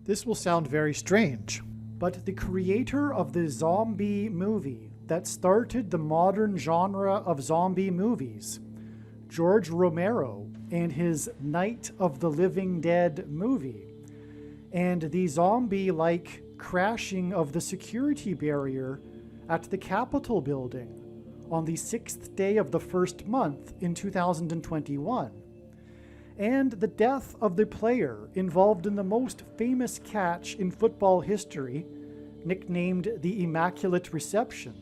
This will sound very strange, but the creator of the zombie movie that started the modern genre of zombie movies, George Romero, and his Night of the Living Dead movie, and the zombie-like crashing of the security barrier at the Capitol building on the 6th day of the first month in 2021, and the death of the player involved in the most famous catch in football history, nicknamed the Immaculate Reception,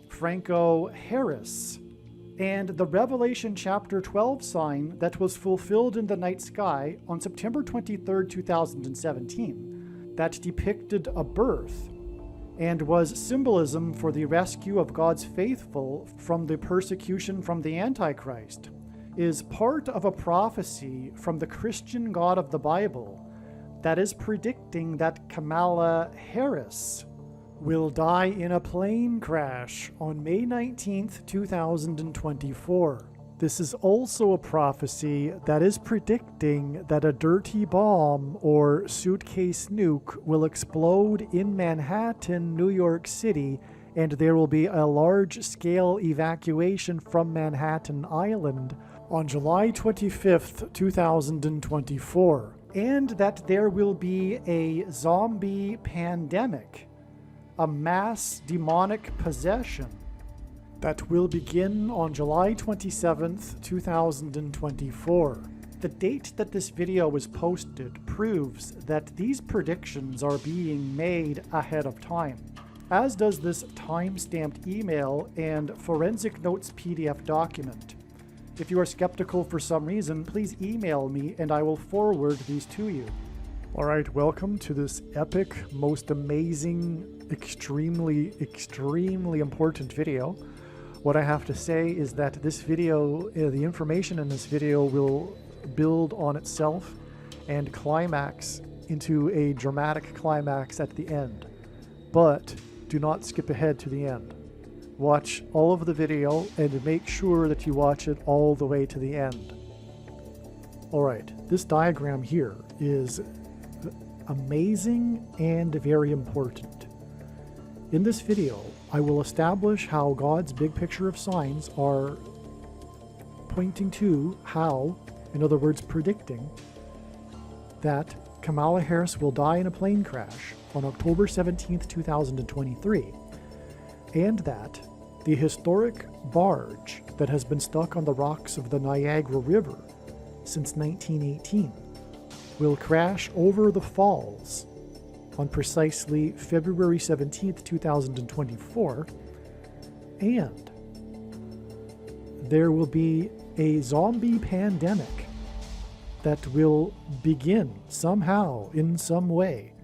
Franco Harris, and the Revelation chapter 12 sign that was fulfilled in the night sky on September 23, 2017, that depicted a birth and was symbolism for the rescue of God's faithful from the persecution from the Antichrist, is part of a prophecy from the Christian God of the Bible that is predicting that Kamala Harris will die in a plane crash on May 19th, 2024. This is also a prophecy that is predicting that a dirty bomb or suitcase nuke will explode in Manhattan, New York City, and there will be a large-scale evacuation from Manhattan Island on July 25th, 2024, and that there will be a zombie pandemic, a mass demonic possession that will begin on July 27th, 2024. The date that this video was posted proves that these predictions are being made ahead of time, as does this time-stamped email and forensic notes PDF document. If you are skeptical for some reason, please email me and I will forward these to you. Alright, welcome to this epic, most amazing, extremely important video. What I have to say is that this video, the information in this video will build on itself and climax into a dramatic climax at the end. But do not skip ahead to the end. Watch all of the video and make sure that you watch it all the way to the end. Alright, this diagram here is amazing and very important. In this video, I will establish how God's big picture of signs are pointing to how, in other words, predicting, that Kamala Harris will die in a plane crash on October 17th, 2023, and that the historic barge that has been stuck on the rocks of the Niagara River since 1918 will crash over the falls on precisely February 17th, 2024, and there will be a zombie pandemic that will begin somehow, in some way,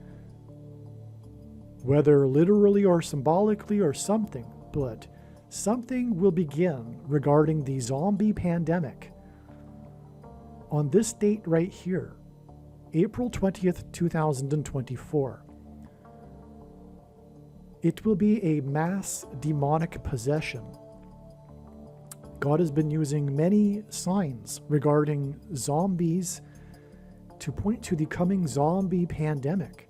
whether literally or symbolically or something, but something will begin regarding the zombie pandemic on this date right here, April 20th, 2024. It will be a mass demonic possession. God has been using many signs regarding zombies to point to the coming zombie pandemic.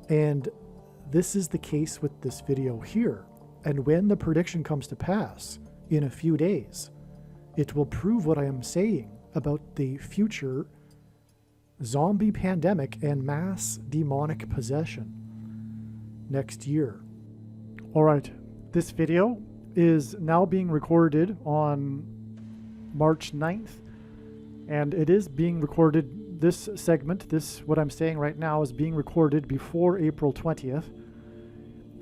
And this is the case with this video here. And when the prediction comes to pass in a few days, it will prove what I am saying about the future zombie pandemic and mass demonic possession next year. Alright, this video is now being recorded on March 9th, and it is being recorded, this segment, what I'm saying right now is being recorded before April 20th,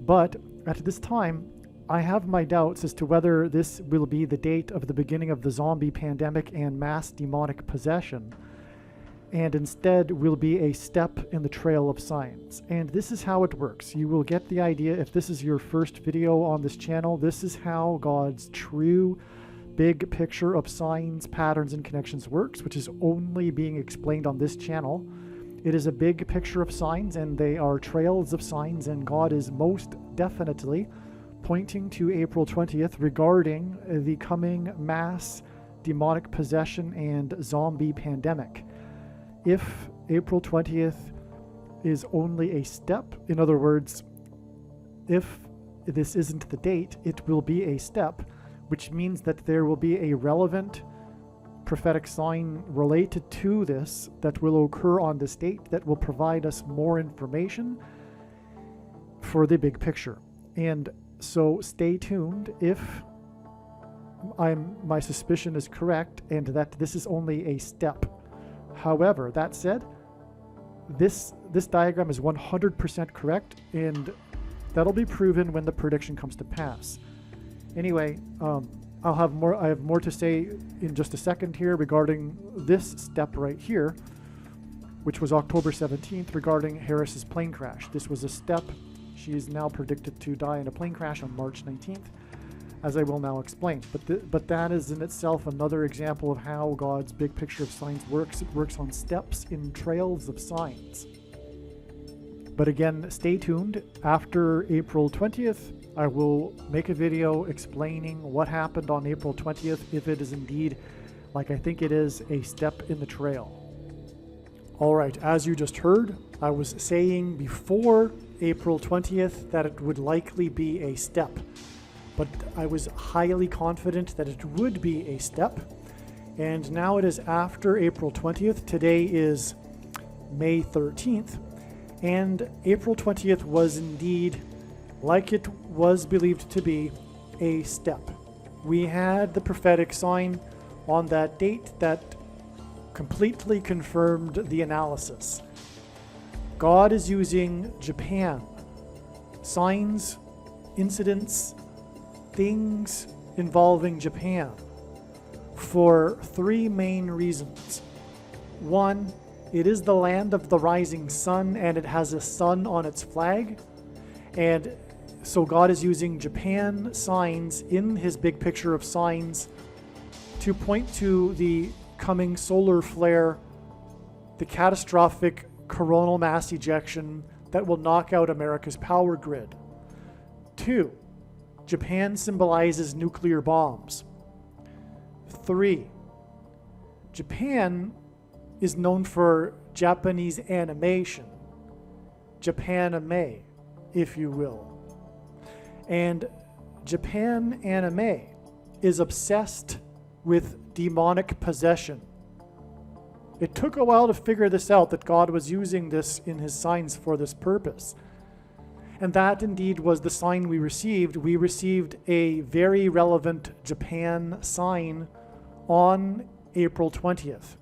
but at this time I have my doubts as to whether this will be the date of the beginning of the zombie pandemic and mass demonic possession, and instead will be a step in the trail of signs. And this is how it works. You will get the idea if this is your first video on this channel. This is how God's true big picture of signs, patterns, and connections works, which is only being explained on this channel. It is a big picture of signs, and they are trails of signs, and God is most definitely pointing to April 20th regarding the coming mass demonic possession and zombie pandemic. If April 20th is only a step. In other words, if this isn't the date, it will be a step, which means that there will be a relevant prophetic sign related to this that will occur on this date that will provide us more information for the big picture. And so stay tuned if my suspicion is correct and that this is only a step. However, that said, this diagram is 100% correct, and that'll be proven when the prediction comes to pass. Anyway, I have more to say in just a second here regarding this step right here, which was October 17th, regarding Harris's plane crash. This was a step. She is now predicted to die in a plane crash on March 19th, as I will now explain. But that is in itself another example of how God's big picture of signs works. It works on steps in trails of signs. But again, stay tuned. After April 20th, I will make a video explaining what happened on April 20th, if it is indeed, like I think it is, a step in the trail. All right, as you just heard, I was saying before April 20th that it would likely be a step, but I was highly confident that it would be a step. And now it is after April 20th. Today is May 13th, and April 20th was indeed, like it was believed to be, a step. We had the prophetic sign on that date that completely confirmed the analysis. God is using Japan, signs, incidents, things involving Japan, for three main reasons. One, it is the land of the rising sun, and it has a sun on its flag. And so God is using Japan signs in his big picture of signs to point to the coming solar flare, the catastrophic coronal mass ejection that will knock out America's power grid. 2, Japan symbolizes nuclear bombs. 3, Japan is known for Japanese animation, Japanime, if you will. And Japan anime is obsessed with demonic possession. It took a while to figure this out, that God was using this in his signs for this purpose. And that indeed was the sign we received. We received a very relevant Japan sign on April 20th.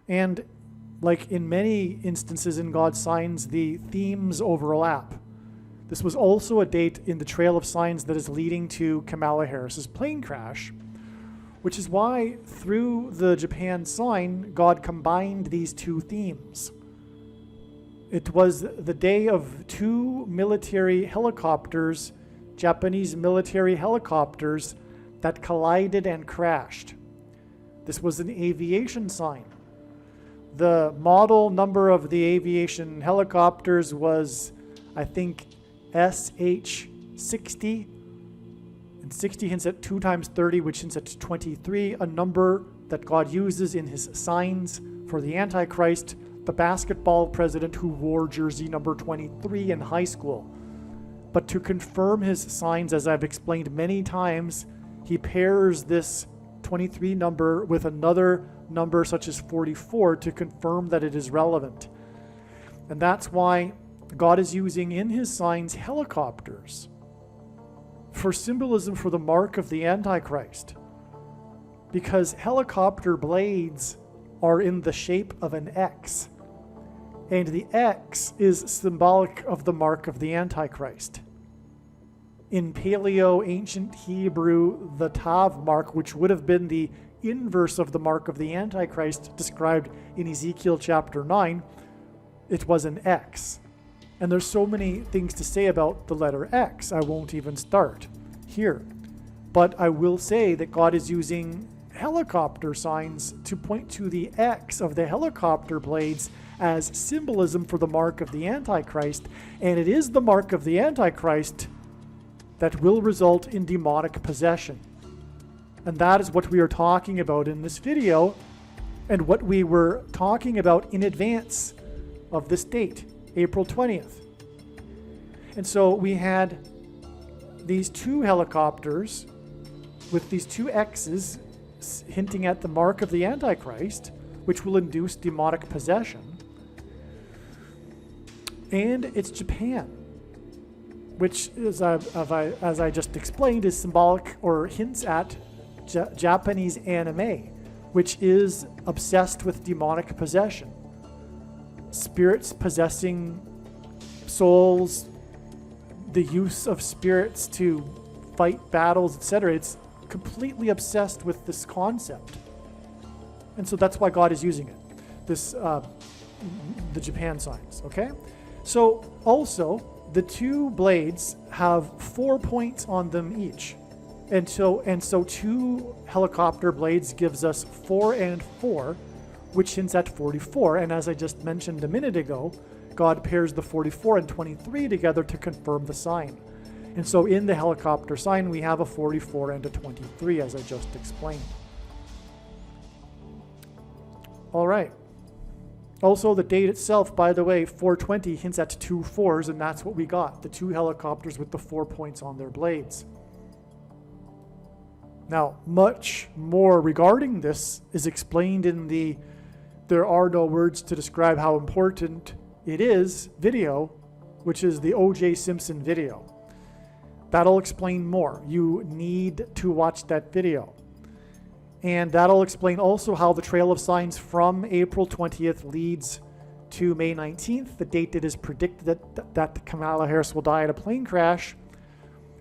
And like in many instances in God's signs, the themes overlap. This was also a date in the trail of signs that is leading to Kamala Harris's plane crash, which is why through the Japan sign, God combined these two themes. It was the day of two military helicopters, Japanese military helicopters, that collided and crashed. This was an aviation sign. The model number of the aviation helicopters was, I think, SH-60. And 60 hints at 2 times 30, which hints at 23, a number that God uses in his signs for the Antichrist, the basketball president who wore jersey number 23 in high school. But to confirm his signs, as I've explained many times, he pairs this 23 number with another number such as 44 to confirm that it is relevant. And that's why God is using in his signs helicopters for symbolism for the mark of the Antichrist, because helicopter blades are in the shape of an X, and the X is symbolic of the mark of the Antichrist. In Paleo Ancient Hebrew, the Tav mark, which would have been the inverse of the mark of the Antichrist described in Ezekiel chapter 9, it was an X. And there's so many things to say about the letter X, I won't even start here. But I will say that God is using helicopter signs to point to the X of the helicopter blades as symbolism for the mark of the Antichrist. And it is the mark of the Antichrist that will result in demonic possession. And that is what we are talking about in this video. and what we were talking about in advance of this date, April 20th. And so we had these two helicopters with these two X's hinting at the mark of the Antichrist, which will induce demonic possession. And it's Japan, which is, as I just explained, is symbolic or hints at Japanese anime, which is obsessed with demonic possession. Spirits possessing souls, the use of spirits to fight battles, etc. It's completely obsessed with this concept. And so that's why God is using it. This, the Japan signs, okay? So also, the two blades have 4 points on them each. And so two helicopter blades gives us 4 and 4, which hints at 44. And as I just mentioned a minute ago, God pairs the 44 and 23 together to confirm the sign. And so in the helicopter sign, we have a 44 and a 23, as I just explained. All right. Also, the date itself, by the way, 420 hints at 2 4s, and that's what we got, the two helicopters with the 4 points on their blades. Now, much more regarding this is explained in the There Are No Words to Describe How Important It Is video, which is the O.J. Simpson video. That'll explain more. You need to watch that video. And that'll explain also how the trail of signs from April 20th leads to May 19th, the date it is predicted that Kamala Harris will die in a plane crash.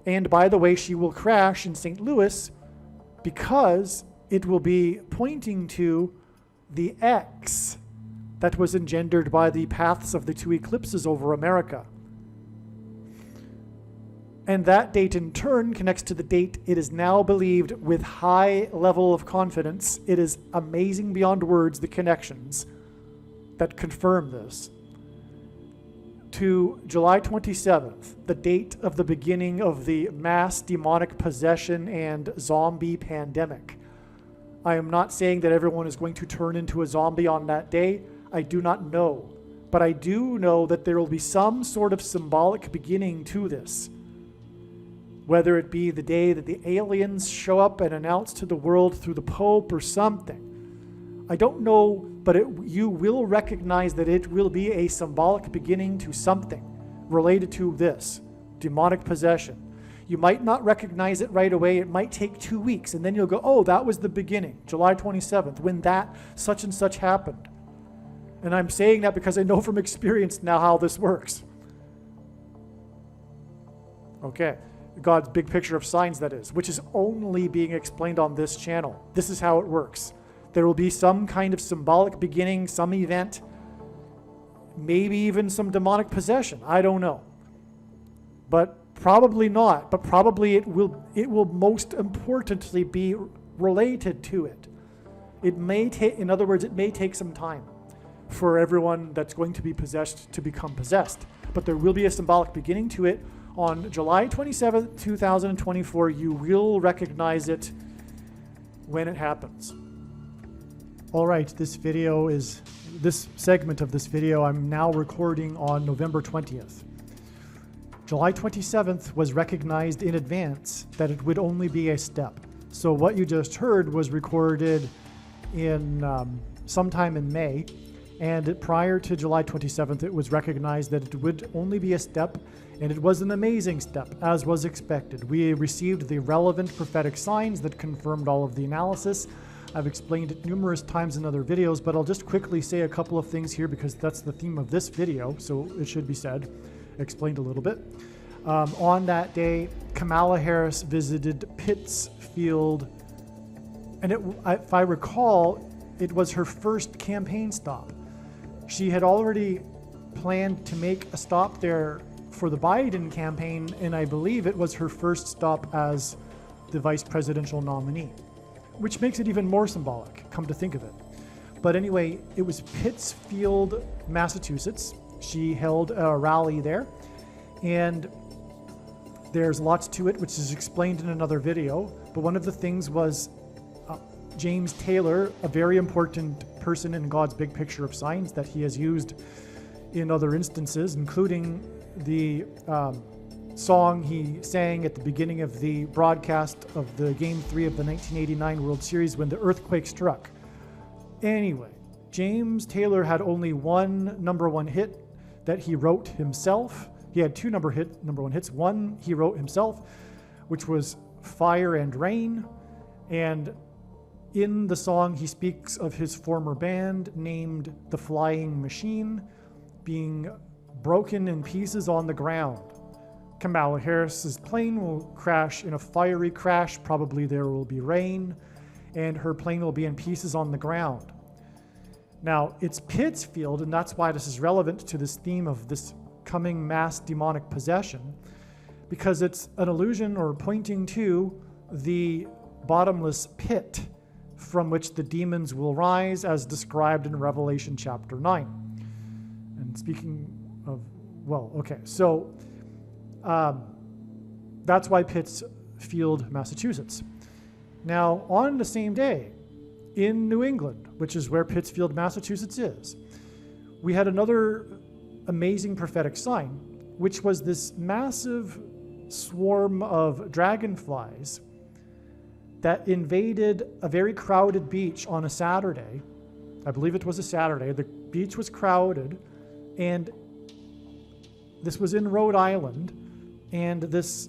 And by the way, she will crash in St. Louis because it will be pointing to the X that was engendered by the paths of the two eclipses over America. And that date in turn connects to the date it is now believed with high level of confidence. It is amazing beyond words, the connections that confirm this. To July 27th, the date of the beginning of the mass demonic possession and zombie pandemic. I am not saying that everyone is going to turn into a zombie on that day. I do not know. But I do know that there will be some sort of symbolic beginning to this. Whether it be the day that the aliens show up and announce to the world through the Pope or something. I don't know, but you will recognize that it will be a symbolic beginning to something related to this, demonic possession. You might not recognize it right away. It might take 2 weeks, and then you'll go, oh, that was the beginning, July 27th, when that such and such happened. And I'm saying that because I know from experience now how this works. Okay. God's big picture of signs, that is, which is only being explained on this channel. This is how it works. There will be some kind of symbolic beginning, some event, maybe even some demonic possession. I don't know. But probably not. But probably it will most importantly be related to it. It may take, in other words, it may take some time for everyone that's going to be possessed to become possessed. But there will be a symbolic beginning to it. On July 27th, 2024, you will recognize it when it happens. All right, this segment of this video I'm now recording on November 20th. July 27th was recognized in advance that it would only be a step. So what you just heard was recorded in sometime in May, and prior to July 27th, it was recognized that it would only be a step. And it was an amazing step, as was expected. We received the relevant prophetic signs that confirmed all of the analysis. I've explained it numerous times in other videos, but I'll just quickly say a couple of things here because that's the theme of this video, so it should be said, explained a little bit. On that day, Kamala Harris visited Pittsfield, and if I recall, it was her first campaign stop. She had already planned to make a stop there for the Biden campaign, and I believe it was her first stop as the vice presidential nominee, which makes it even more symbolic, come to think of it. But anyway, it was Pittsfield, Massachusetts. She held a rally there, and there's lots to it, which is explained in another video. But one of the things was James Taylor, a very important person in God's big picture of signs that he has used in other instances, including the song he sang at the beginning of the broadcast of the Game 3 of the 1989 World Series when the earthquake struck. Anyway, James Taylor had only one number one hit that he wrote himself. He had two number one hits. One he wrote himself, which was Fire and Rain. And in the song, he speaks of his former band named The Flying Machine being broken in pieces on the ground. Kamala Harris's plane will crash in a fiery crash. Probably there will be rain, and her plane will be in pieces on the ground. Now, it's Pittsfield, and that's why this is relevant to this theme of this coming mass demonic possession, because it's an allusion or pointing to the bottomless pit from which the demons will rise, as described in Revelation chapter 9. And speaking of, so that's why Pittsfield, Massachusetts. Now, on the same day, in New England, which is where Pittsfield, Massachusetts is, we had another amazing prophetic sign, which was this massive swarm of dragonflies that invaded a very crowded beach on a Saturday. I believe it was a Saturday. The beach was crowded, and this was in Rhode Island, and this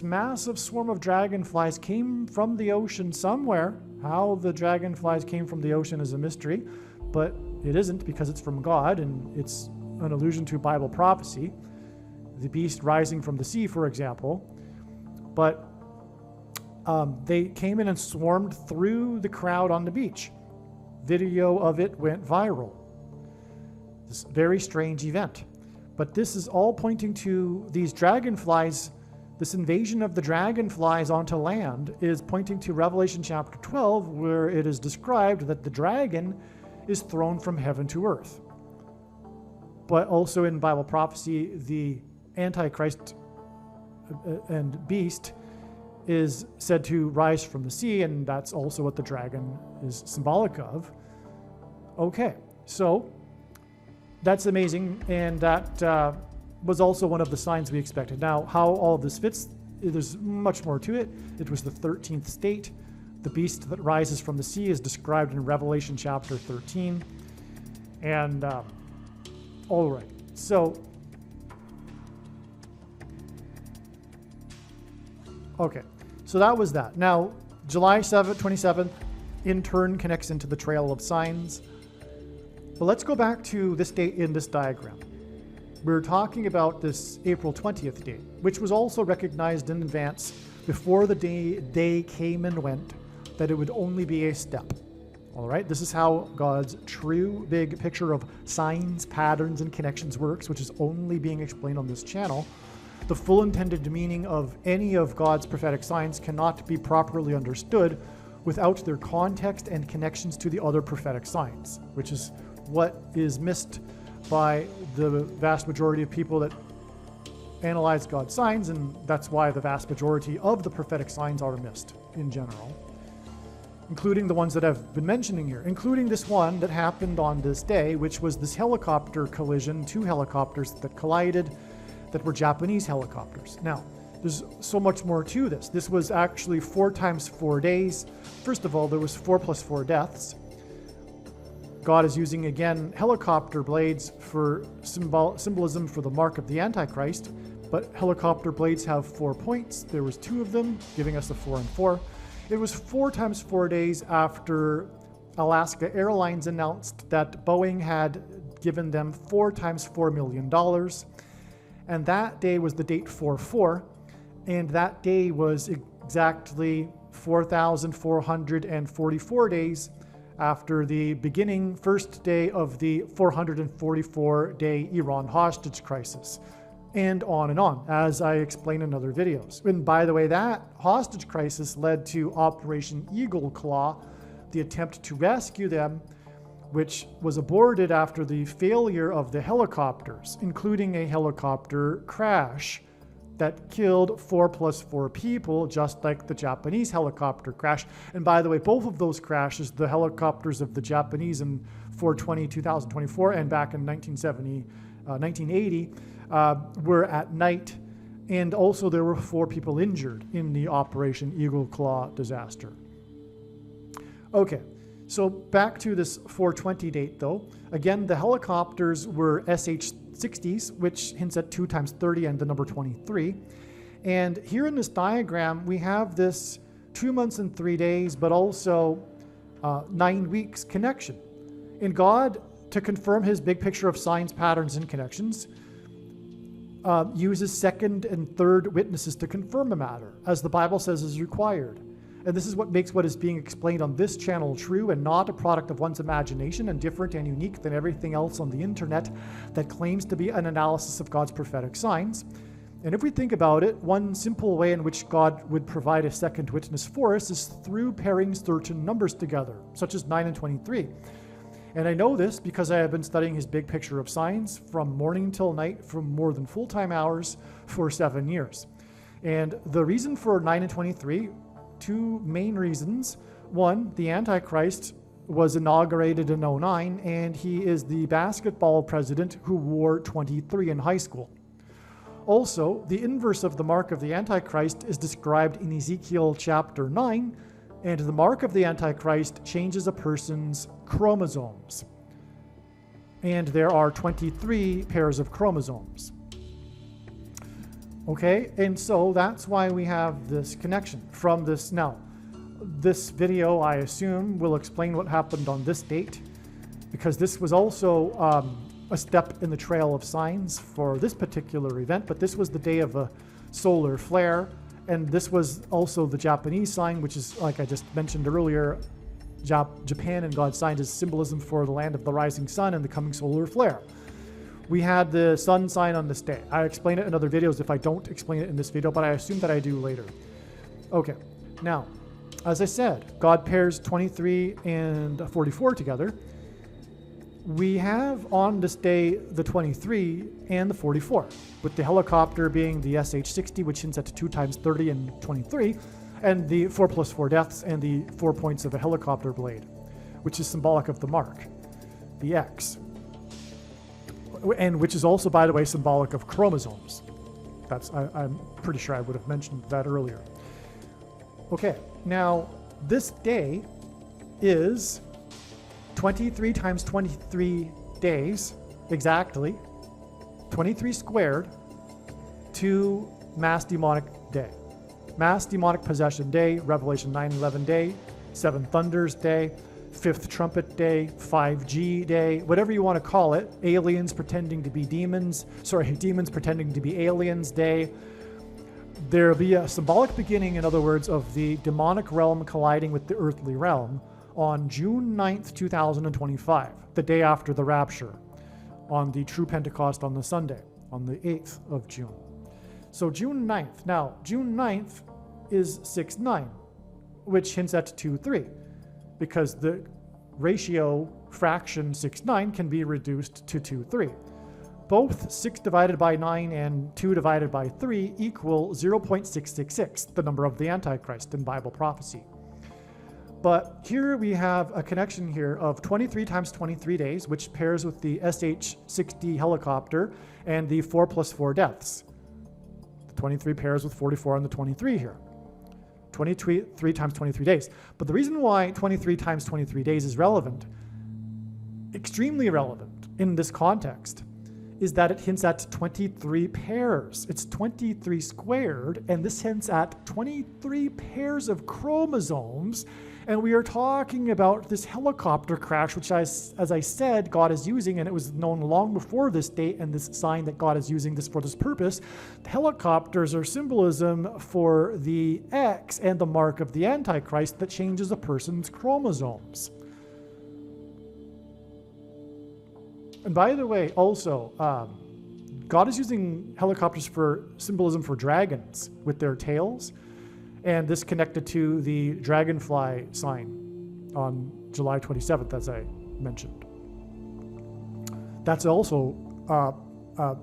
massive swarm of dragonflies came from the ocean somewhere. How the dragonflies came from the ocean is a mystery, but it isn't, because it's from God, and it's an allusion to Bible prophecy, the beast rising from the sea, for example. But they came in and swarmed through the crowd on the beach. Video of it went viral. This very strange event. But this is all pointing to these dragonflies. This invasion of the dragonflies onto land is pointing to Revelation chapter 12, where it is described that the dragon is thrown from heaven to earth. But also in Bible prophecy, the Antichrist and beast is said to rise from the sea, and that's also what the dragon is symbolic of. Okay, so that's amazing, and that was also one of the signs we expected. Now, how all of this fits, there's much more to it. It was the 13th state. The beast that rises from the sea is described in Revelation chapter 13. And, all right, so, okay, so that was that. Now, July 27th, in turn, connects into the Trail of Signs. But let's go back to this date in this diagram. We're talking about this April 20th date, which was also recognized in advance before the day came and went, that it would only be a step. All right, this is how God's true big picture of signs, patterns, and connections works, which is only being explained on this channel. The full intended meaning of any of God's prophetic signs cannot be properly understood without their context and connections to the other prophetic signs, which is what is missed by the vast majority of people that analyze God's signs, and that's why the vast majority of the prophetic signs are missed in general, including the ones that I've been mentioning here, including this one that happened on this day, which was this helicopter collision, two helicopters that collided that were Japanese helicopters. Now, there's so much more to this. This was actually 4 times 4 days. First of all, there was 4 plus 4 deaths. God is using, again, helicopter blades for symbolism for the mark of the Antichrist, but helicopter blades have 4 points. There was 2 of them, giving us the 4 and 4. It was 4 times 4 days after Alaska Airlines announced that Boeing had given them 4 times $4 million. And that day was the date 4/4, and that day was exactly 4,444 days after the beginning first day of the 444-day Iran hostage crisis, and on, as I explain in other videos. And by the way, that hostage crisis led to Operation Eagle Claw, the attempt to rescue them, which was aborted after the failure of the helicopters, including a helicopter crash that killed 4 plus 4 people, just like the Japanese helicopter crash. And by the way, both of those crashes, the helicopters of the Japanese in 4/20/2024 and back in 1980, were at night. And also there were 4 people injured in the Operation Eagle Claw disaster. Okay, so back to this 420 date though. Again, the helicopters were SH-60s, which hints at 2 times 30 and the number 23. And here in this diagram, we have this 2 months and 3 days, but also 9 weeks connection. And God, to confirm his big picture of signs, patterns, and connections, uses second and third witnesses to confirm a matter, as the Bible says is required. And this is what makes what is being explained on this channel true and not a product of one's imagination and different and unique than everything else on the internet that claims to be an analysis of God's prophetic signs. And if we think about it, one simple way in which God would provide a second witness for us is through pairing certain numbers together, such as 9 and 23. And I know this because I have been studying his big picture of signs from morning till night for more than full-time hours for 7 years. And the reason for 9 and 23, 2 main reasons. One, the Antichrist was inaugurated in 2009, and he is the basketball president who wore 23 in high school. Also, the inverse of the mark of the Antichrist is described in Ezekiel chapter 9, and the mark of the Antichrist changes a person's chromosomes. And there are 23 pairs of chromosomes. Okay, and so that's why we have this connection from this. Now, this video, I assume, will explain what happened on this date, because this was also a step in the trail of signs for this particular event, but this was the day of a solar flare, and this was also the Japanese sign, which is, like I just mentioned earlier, Japan and God's sign is symbolism for the land of the rising sun and the coming solar flare. We had the sun sign on this day. I explain it in other videos if I don't explain it in this video, but I assume that I do later. Okay, now, as I said, God pairs 23 and 44 together. We have on this day the 23 and the 44, with the helicopter being the SH-60, which hints at 2 times 30 and 23, and the 4 plus 4 deaths and the 4 points of a helicopter blade, which is symbolic of the mark, the X. And which is also, by the way, symbolic of chromosomes. I'm pretty sure I would have mentioned that earlier. Okay, now this day is 23 times 23 days, exactly, 23 squared, to Mass Demonic Day. Mass Demonic Possession Day, Revelation 9/11 Day, 7 Thunders Day, 5th Trumpet Day, 5G Day, whatever you want to call it, aliens pretending to be demons pretending to be aliens Day. There'll be a symbolic beginning, in other words, of the demonic realm colliding with the earthly realm on June 9th, 2025, the day after the rapture, on the true Pentecost on the Sunday, on the 8th of June. So June 9th. Now, June 9th is 6-9, which hints at 2-3. Because the ratio fraction 6-9 can be reduced to 2-3. Both 6 divided by 9 and 2 divided by 3 equal 0.666, the number of the Antichrist in Bible prophecy. But here we have a connection here of 23 times 23 days, which pairs with the SH-60 helicopter and the 4 plus 4 deaths. The 23 pairs with 44 on the 23 here. 23 times 23 days. But the reason why 23 times 23 days is relevant, extremely relevant in this context, is that it hints at 23 pairs. It's 23 squared, and this hints at 23 pairs of chromosomes. And we are talking about this helicopter crash, which, as I said, God is using, and it was known long before this date and this sign that God is using this for this purpose. The helicopters are symbolism for the X and the mark of the Antichrist that changes a person's chromosomes. And by the way, also, God is using helicopters for symbolism for dragons with their tails. And this connected to the dragonfly sign on July 27th, as I mentioned. That's also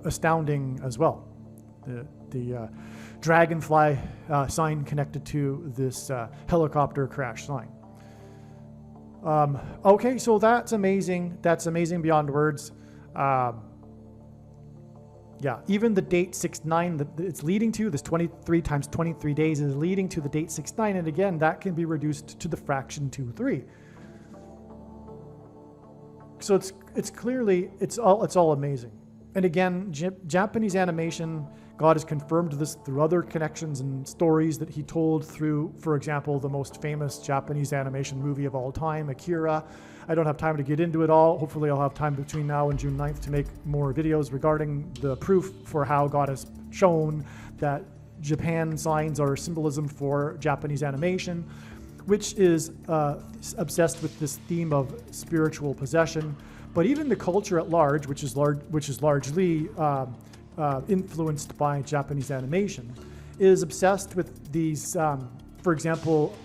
astounding as well. the dragonfly sign connected to this helicopter crash sign. Okay, so that's amazing. That's amazing beyond words. Yeah, even the date 6-9 that it's leading to, this 23 times 23 days is leading to the date 6-9, and again, that can be reduced to the fraction 2-3. So it's clearly, it's all amazing. And again, Japanese animation, God has confirmed this through other connections and stories that he told through, for example, the most famous Japanese animation movie of all time, Akira. I don't have time to get into it all. Hopefully I'll have time between now and June 9th to make more videos regarding the proof for how God has shown that Japan signs are symbolism for Japanese animation, which is obsessed with this theme of spiritual possession. But even the culture at large, which is largely influenced by Japanese animation, is obsessed with these, for example,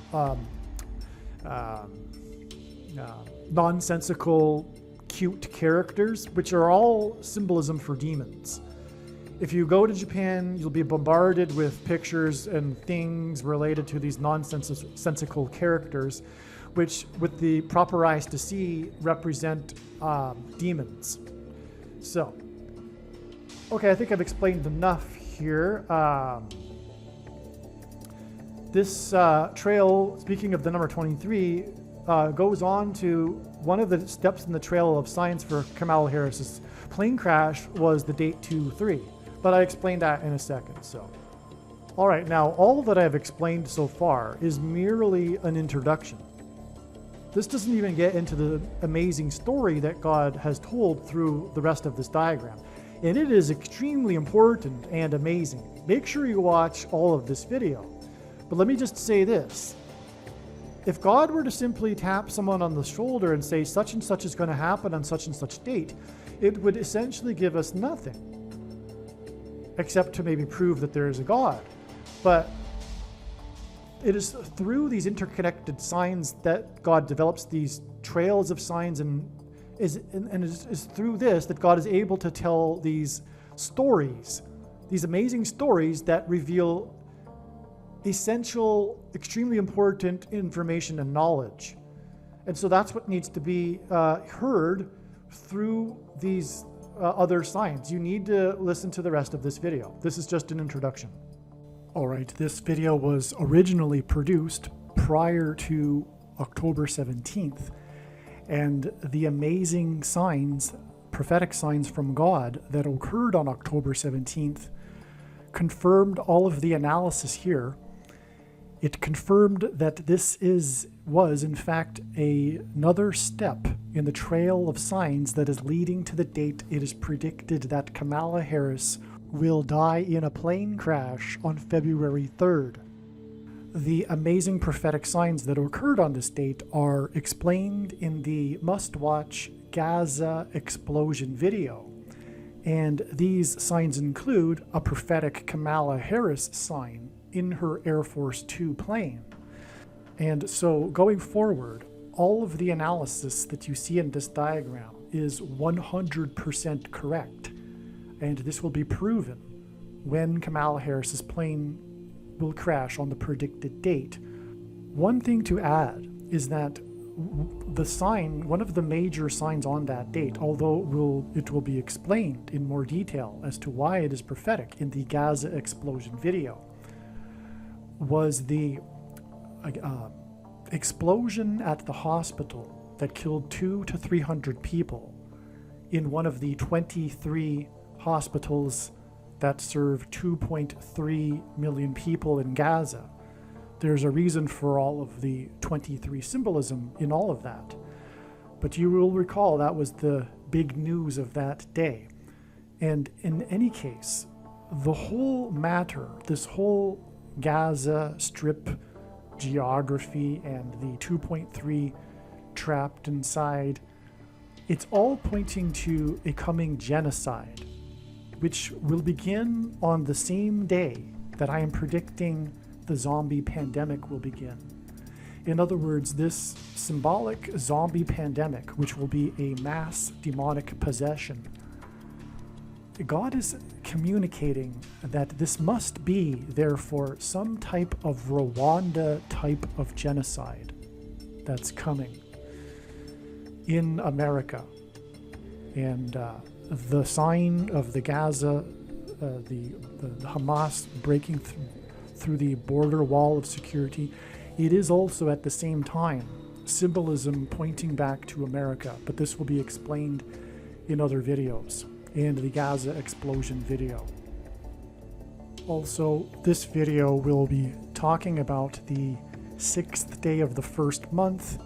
nonsensical, cute characters, which are all symbolism for demons. If you go to Japan, you'll be bombarded with pictures and things related to these nonsensical characters, which, with the proper eyes to see, represent demons. So, okay, I think I've explained enough here. This trail, speaking of the number 23, goes on to one of the steps in the trail of science for Kamala Harris's plane crash was the date 2-3, but I explained that in a second. So, all right, now all that I've explained so far is merely an introduction. This doesn't even get into the amazing story that God has told through the rest of this diagram, and it is extremely important and amazing. Make sure you watch all of this video. But let me just say this. If God were to simply tap someone on the shoulder and say such and such is going to happen on such and such date, it would essentially give us nothing, except to maybe prove that there is a God. But it is through these interconnected signs that God develops these trails of signs, and it is through this that God is able to tell these stories, these amazing stories that reveal essential, extremely important information and knowledge. And so that's what needs to be heard through these other signs. You need to listen to the rest of this video. This is just an introduction. All right, this video was originally produced prior to October 17th, and the amazing signs, prophetic signs from God that occurred on October 17th confirmed all of the analysis here. It confirmed that this was in fact another step in the trail of signs that is leading to the date it is predicted that Kamala Harris will die in a plane crash on February 3rd. The amazing prophetic signs that occurred on this date are explained in the must-watch Gaza explosion video. And these signs include a prophetic Kamala Harris sign in her Air Force 2 plane. And so going forward, all of the analysis that you see in this diagram is 100% correct. And this will be proven when Kamala Harris's plane will crash on the predicted date. One thing to add is that the sign, one of the major signs on that date, although it will be explained in more detail as to why it is prophetic in the Gaza explosion video, was the explosion at the hospital that killed 200 to 300 people in one of the 23 hospitals that serve 2.3 million people in Gaza. There's a reason for all of the 23 symbolism in all of that. But you will recall that was the big news of that day. And in any case, the whole matter, this whole Gaza Strip geography and the 2.3 trapped inside, it's all pointing to a coming genocide, which will begin on the same day that I am predicting the zombie pandemic will begin. In other words, this symbolic zombie pandemic, which will be a mass demonic possession, God is communicating that this must be, therefore, some type of Rwanda type of genocide that's coming in America. And the sign of the Gaza, the Hamas breaking through the border wall of security, it is also at the same time symbolism pointing back to America, but this will be explained in other videos and the Gaza explosion video. Also, this video will be talking about the 6th day of the first month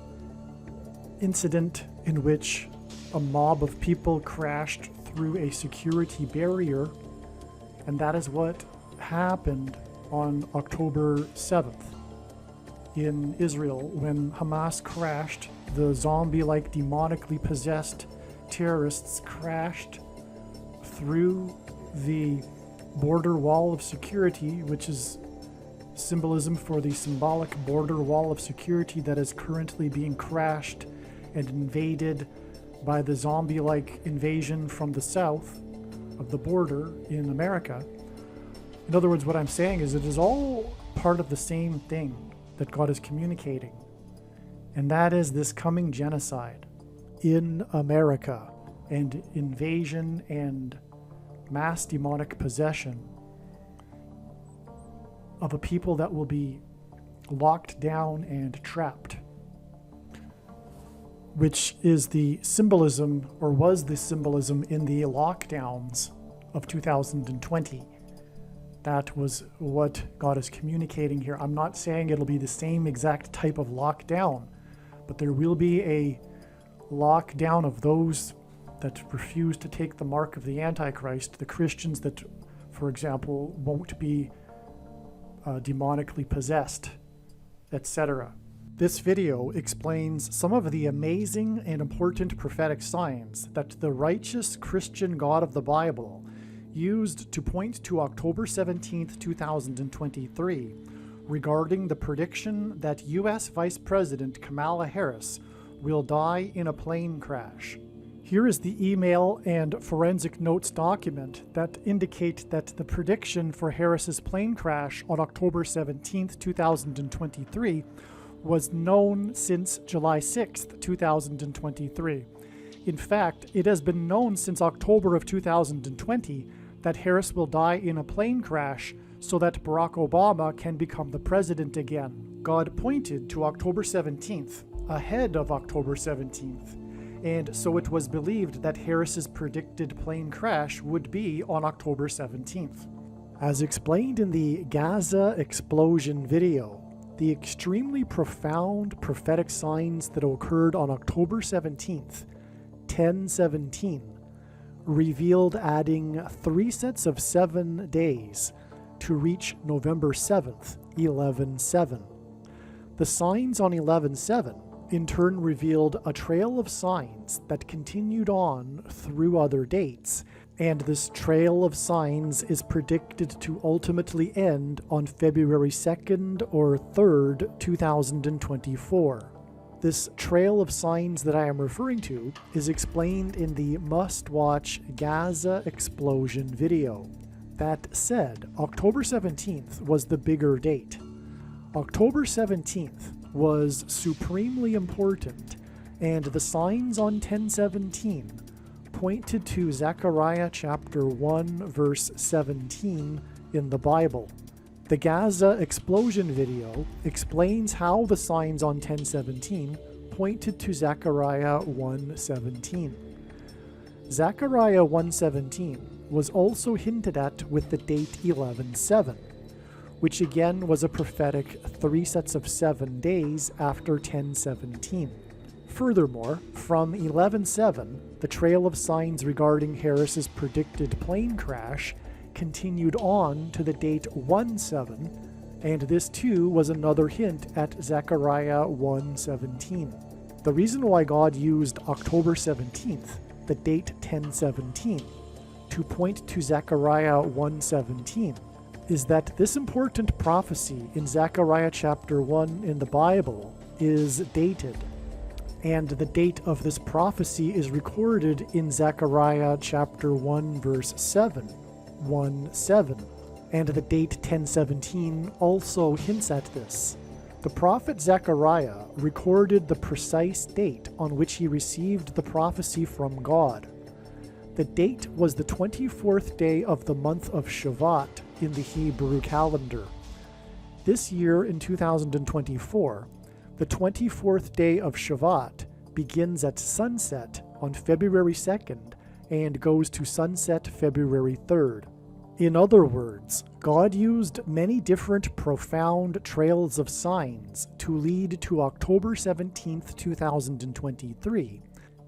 incident in which a mob of people crashed through a security barrier, and that is what happened on October 7th in Israel when Hamas crashed. The zombie-like demonically possessed terrorists crashed through the border wall of security, which is symbolism for the symbolic border wall of security that is currently being crashed and invaded by the zombie-like invasion from the south of the border in America. In other words, what I'm saying is it is all part of the same thing that God is communicating, and that is this coming genocide in America and invasion and mass demonic possession of a people that will be locked down and trapped, which is the symbolism, or was the symbolism, in the lockdowns of 2020. That was what God is communicating here. I'm not saying it'll be the same exact type of lockdown, but there will be a lockdown of those that refuse to take the mark of the Antichrist, the Christians that, for example, won't be demonically possessed, etc. This video explains some of the amazing and important prophetic signs that the righteous Christian God of the Bible used to point to October 17th, 2023, regarding the prediction that U.S. Vice President Kamala Harris will die in a plane crash. Here is the email and forensic notes document that indicate that the prediction for Harris's plane crash on October 17th, 2023 was known since July 6th, 2023. In fact, it has been known since October of 2020 that Harris will die in a plane crash so that Barack Obama can become the president again. God pointed to October 17th, ahead of October 17th, and so it was believed that Harris's predicted plane crash would be on October 17th. As explained in the Gaza explosion video, the extremely profound prophetic signs that occurred on October 17th, 10:17, revealed adding 3 sets of 7 days to reach November 7th, 11:7. The signs on 11:7 in turn revealed a trail of signs that continued on through other dates, and this trail of signs is predicted to ultimately end on February 2nd or 3rd, 2024. This trail of signs that I am referring to is explained in the must-watch Gaza explosion video. That said, October 17th was the bigger date. October 17th was supremely important, and the signs on 10:17 pointed to Zechariah chapter 1 verse 17 in the Bible. The Gaza explosion video explains how the signs on 10:17 pointed to Zechariah 1:17. Zechariah 1:17 was also hinted at with the date 11:7, which again was a prophetic 3 sets of 7 days after 10:17. Furthermore, from 11:7, the trail of signs regarding Harris's predicted plane crash continued on to the date 1:7, and this too was another hint at Zechariah 1:17. The reason why God used October 17th, the date 10:17, to point to Zechariah 1:17 is that this important prophecy in Zechariah chapter 1 in the Bible is dated, And the date of this prophecy is recorded in Zechariah chapter 1, verse 7, 1:7. And the date 1017 also hints at this. The prophet Zechariah recorded the precise date on which he received the prophecy from God. The date was the 24th day of the month of Shevat in the Hebrew calendar. This year, in 2024, the 24th day of Shevat begins at sunset on February 2nd and goes to sunset February 3rd. In other words, God used many different profound trails of signs to lead to October 17th, 2023,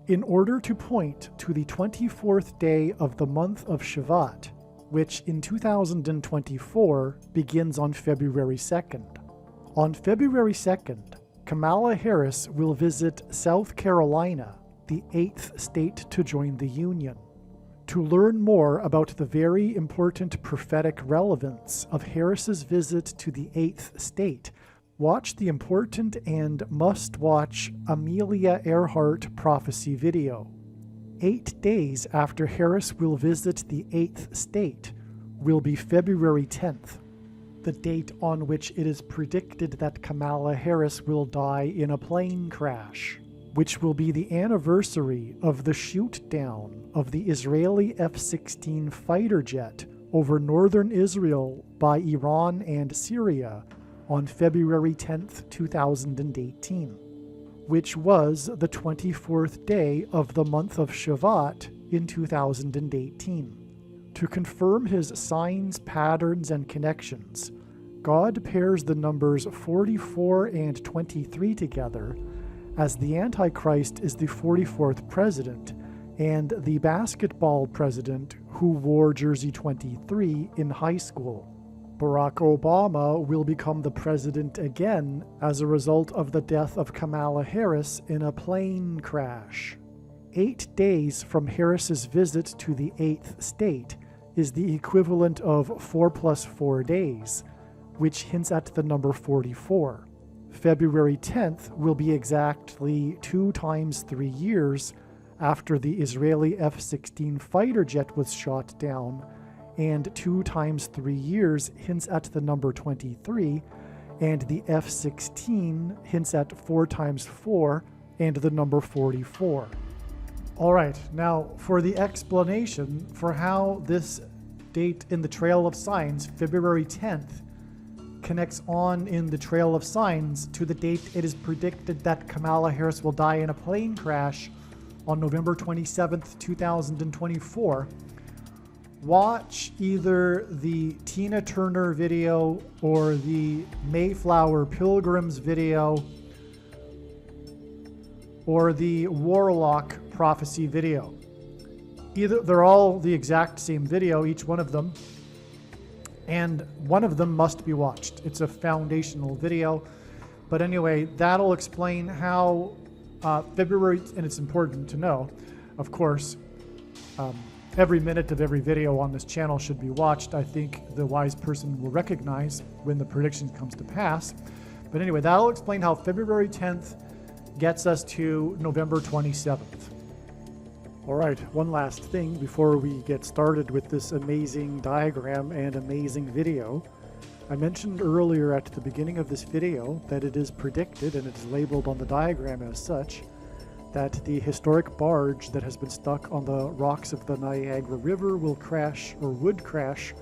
in order to point to the 24th day of the month of Shevat, which in 2024 begins on February 2nd. On February 2nd, Kamala Harris will visit South Carolina, the 8th state to join the Union. To learn more about the very important prophetic relevance of Harris's visit to the 8th state, watch the important and must-watch Amelia Earhart prophecy video. 8 days after Harris will visit the 8th state will be February 10th, the date on which it is predicted that Kamala Harris will die in a plane crash, which will be the anniversary of the shoot-down of the Israeli F-16 fighter jet over northern Israel by Iran and Syria on February 10th, 2018, which was the 24th day of the month of Shevat in 2018. To confirm his signs, patterns, and connections, God pairs the numbers 44 and 23 together, as the Antichrist is the 44th president and the basketball president who wore jersey 23 in high school. Barack Obama will become the president again as a result of the death of Kamala Harris in a plane crash. 8 days from Harris's visit to the 8th state is the equivalent of 4 plus 4 days, which hints at the number 44. February 10th will be exactly 2 times 3 years after the Israeli F-16 fighter jet was shot down, and 2 times 3 years hints at the number 23, and the F-16 hints at 4 times 4 and the number 44. Alright, now for the explanation for how this date in the Trail of Signs, February 10th, connects on in the Trail of Signs to the date it is predicted that Kamala Harris will die in a plane crash on November 27th, 2024, watch either the Tina Turner video or the Mayflower Pilgrims video or the Warlock prophecy video. They're all the exact same video, each one of them, and one of them must be watched. It's a foundational video. But anyway, that'll explain how February, and it's important to know, of course, every minute of every video on this channel should be watched. I think the wise person will recognize when the prediction comes to pass. But anyway, that'll explain how February 10th gets us to November 27th. All right, one last thing before we get started with this amazing diagram and amazing video. I mentioned earlier at the beginning of this video that it is predicted, and it's labeled on the diagram as such, that the historic barge that has been stuck on the rocks of the Niagara River will crash, or would crash,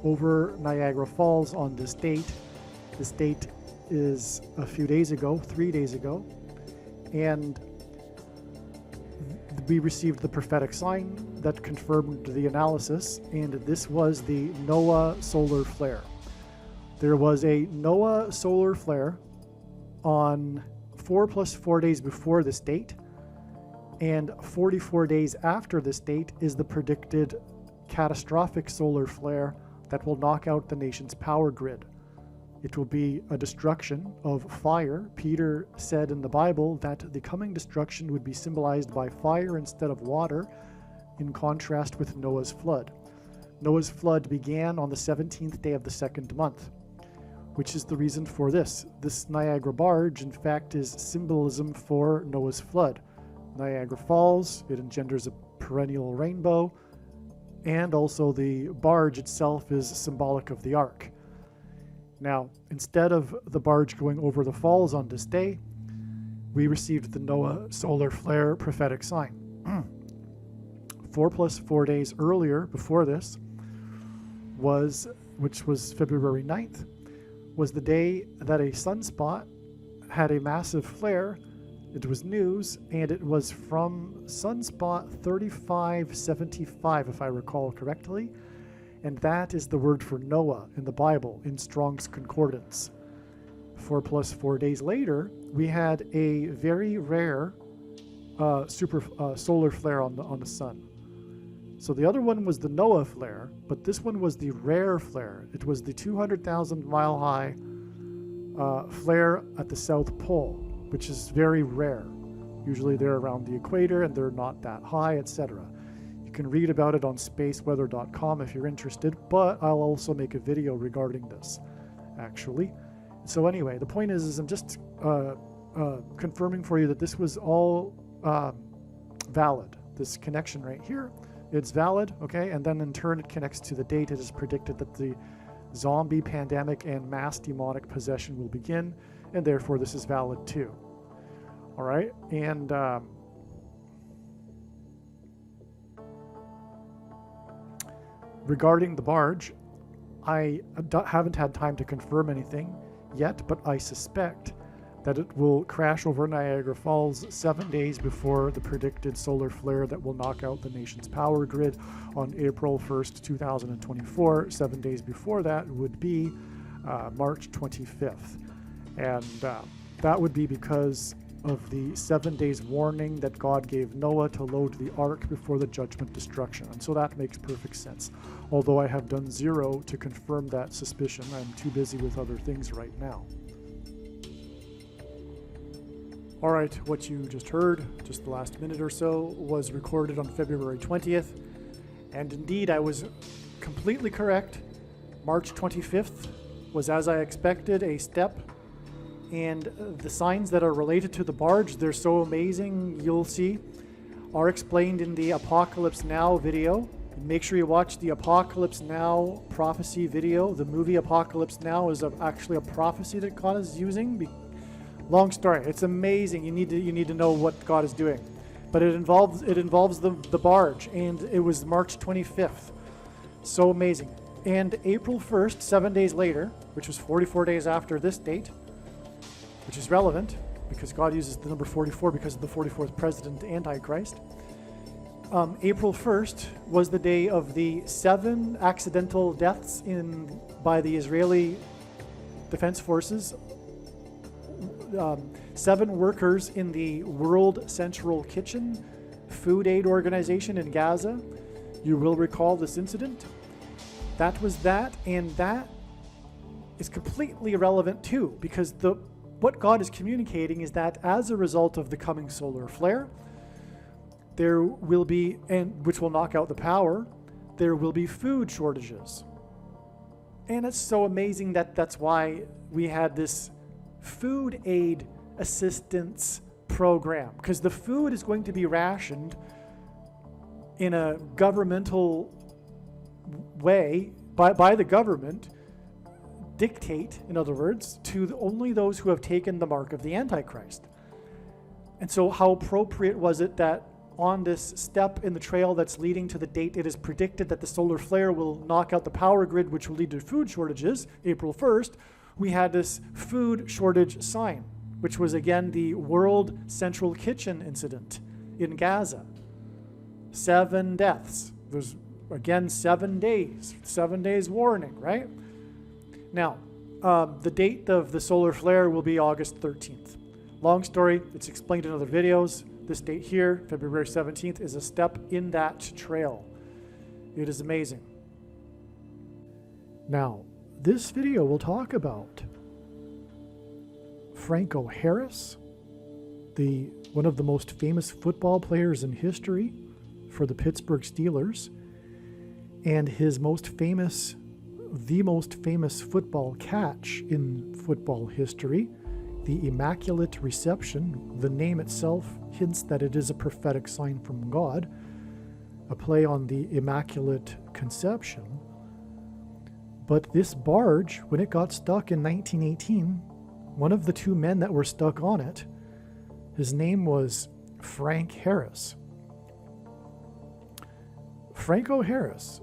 over Niagara Falls on this date. This date is a few days ago, 3 days ago, and we received the prophetic sign that confirmed the analysis, and this was the NOAA solar flare. There was a NOAA solar flare on 4 plus 4 days before this date, and 44 days after this date is the predicted catastrophic solar flare that will knock out the nation's power grid. It will be a destruction of fire. Peter said in the Bible that the coming destruction would be symbolized by fire instead of water, in contrast with Noah's flood. Noah's flood began on the 17th day of the second month. which is the reason for this. This Niagara barge, in fact, is symbolism for Noah's flood. Niagara Falls, it engenders a perennial rainbow, and also the barge itself is symbolic of the ark. Now, instead of the barge going over the falls on this day, we received the Noah solar flare prophetic sign. 4 plus 4 days earlier, before this, which was February 9th, was the day that a sunspot had a massive flare. It was news, and it was from sunspot 3575, if I recall correctly, and that is the word for Noah in the Bible in Strong's Concordance. 4 plus 4 days later, we had a very rare solar flare on the sun. So the other one was the Noah flare, but this one was the rare flare. It was the 200,000 mile high flare at the South Pole, which is very rare. Usually they're around the equator and they're not that high, etc. You can read about it on spaceweather.com if you're interested, but I'll also make a video regarding this, actually. So anyway, the point is I'm just confirming for you that this was all valid. This connection right here, it's valid, okay? And then in turn it connects to the date it is predicted that the zombie pandemic and mass demonic possession will begin, and therefore this is valid too. All right, and regarding the barge, I haven't had time to confirm anything yet, but I suspect that it will crash over Niagara Falls 7 days before the predicted solar flare that will knock out the nation's power grid on April 1st, 2024. 7 days before that would be March 25th. And that would be because of the 7 days warning that God gave Noah to load the ark before the judgment destruction. And so that makes perfect sense. Although I have done zero to confirm that suspicion, I'm too busy with other things right now. All right, what you just heard, just the last minute or so, was recorded on February 20th. And indeed, I was completely correct. March 25th was, as I expected, a step. And the signs that are related to the barge, they're so amazing, you'll see, are explained in the Apocalypse Now video. Make sure you watch the Apocalypse Now prophecy video. The movie Apocalypse Now is actually a prophecy that God is using. Long story. It's amazing. You need to know what God is doing. But it involves the barge, and it was March 25th. So amazing. And April 1st, 7 days later, which was 44 days after this date, which is relevant because God uses the number 44 because of the 44th president, Antichrist. April 1st was the day of the 7 accidental deaths by the Israeli Defense Forces. 7 workers in the World Central Kitchen food aid organization in Gaza. You will recall this incident. That was that, and that is completely irrelevant too, because what God is communicating is that as a result of the coming solar flare, there will be, and which will knock out the power, there will be food shortages. And it's so amazing that's why we had this food aid assistance program, because the food is going to be rationed in a governmental way by the government, dictate, in other words, to only those who have taken the mark of the Antichrist. And so how appropriate was it that on this step in the trail that's leading to the date it is predicted that the solar flare will knock out the power grid, which will lead to food shortages, April 1st, we had this food shortage sign, which was again the World Central Kitchen incident in Gaza. 7 deaths. There's again 7 days. 7 days warning, right? Now, the date of the solar flare will be August 13th. Long story, it's explained in other videos. This date here, February 17th, is a step in that trail. It is amazing. Now, this video will talk about Franco Harris, one of the most famous football players in history for the Pittsburgh Steelers, and his most famous the most famous football catch in football history, the Immaculate Reception. The name itself hints that it is a prophetic sign from God, a play on the Immaculate Conception. But this barge, when it got stuck in 1918, one of the two men that were stuck on it, his name was Frank Harris. Franco Harris,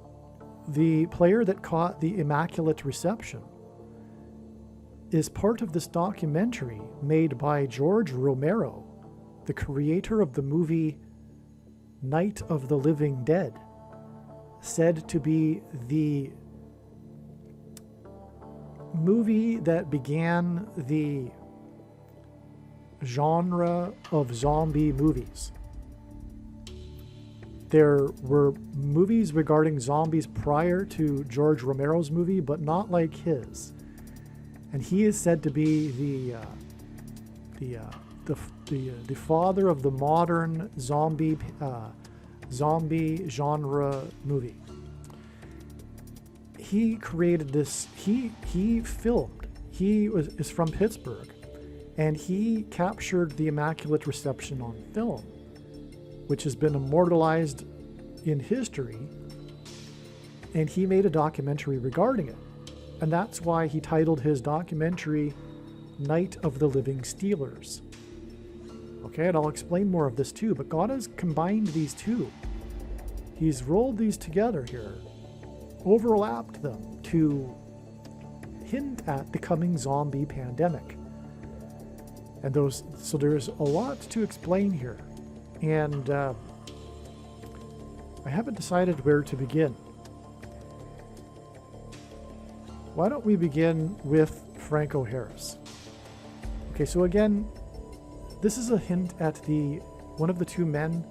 the player that caught the Immaculate Reception, is part of this documentary made by George Romero, the creator of the movie Night of the Living Dead, said to be the movie that began the genre of zombie movies. There were movies regarding zombies prior to George Romero's movie, but not like his. And he is said to be the father of the modern zombie genre movie. He created this. He filmed. He is from Pittsburgh, and he captured the Immaculate Reception on film, which has been immortalized in history. And he made a documentary regarding it, and that's why he titled his documentary "Night of the Living Steelers." Okay, and I'll explain more of this too. But God has combined these two. He's rolled these together here, overlapped them to hint at the coming zombie pandemic. And so there's a lot to explain here. And I haven't decided where to begin. Why don't we begin with Franco Harris? Okay, so again, this is a hint at one of the two men.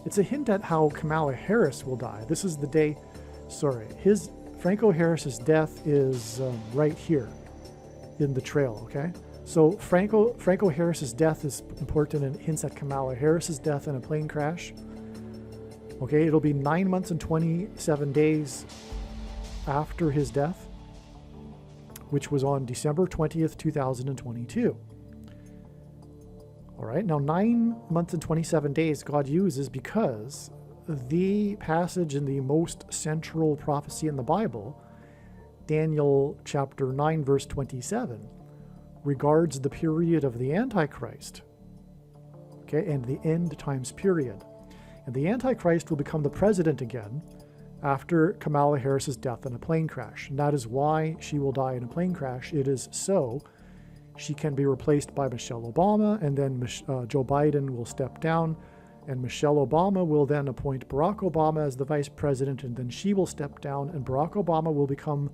It's a hint at how Kamala Harris will die. This is the day. Franco Harris's death is right here in the trail, okay? So Franco Harris's death is important and hints at Kamala Harris's death in a plane crash. Okay, it'll be 9 months and 27 days after his death, which was on December 20th, 2022. All right, now 9 months and 27 days God uses because the passage in the most central prophecy in the Bible, Daniel chapter 9, verse 27, regards the period of the Antichrist, okay, and the end times period. And the Antichrist will become the president again after Kamala Harris's death in a plane crash. And that is why she will die in a plane crash. It is so she can be replaced by Michelle Obama, and then Joe Biden will step down, and Michelle Obama will then appoint Barack Obama as the vice president, and then she will step down, and Barack Obama will become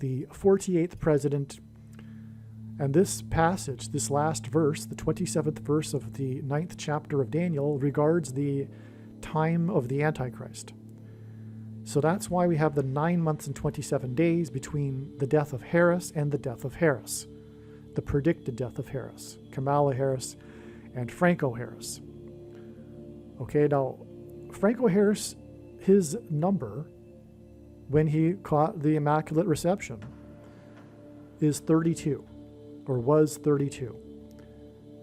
the 48th president. And this passage, this last verse, the 27th verse of the 9th chapter of Daniel, regards the time of the Antichrist. So that's why we have the 9 months and 27 days between the death of Harris and the death of Harris, the predicted death of Harris, Kamala Harris, and Franco Harris. Okay, now, Franco Harris, his number when he caught the Immaculate Reception is 32, or was 32.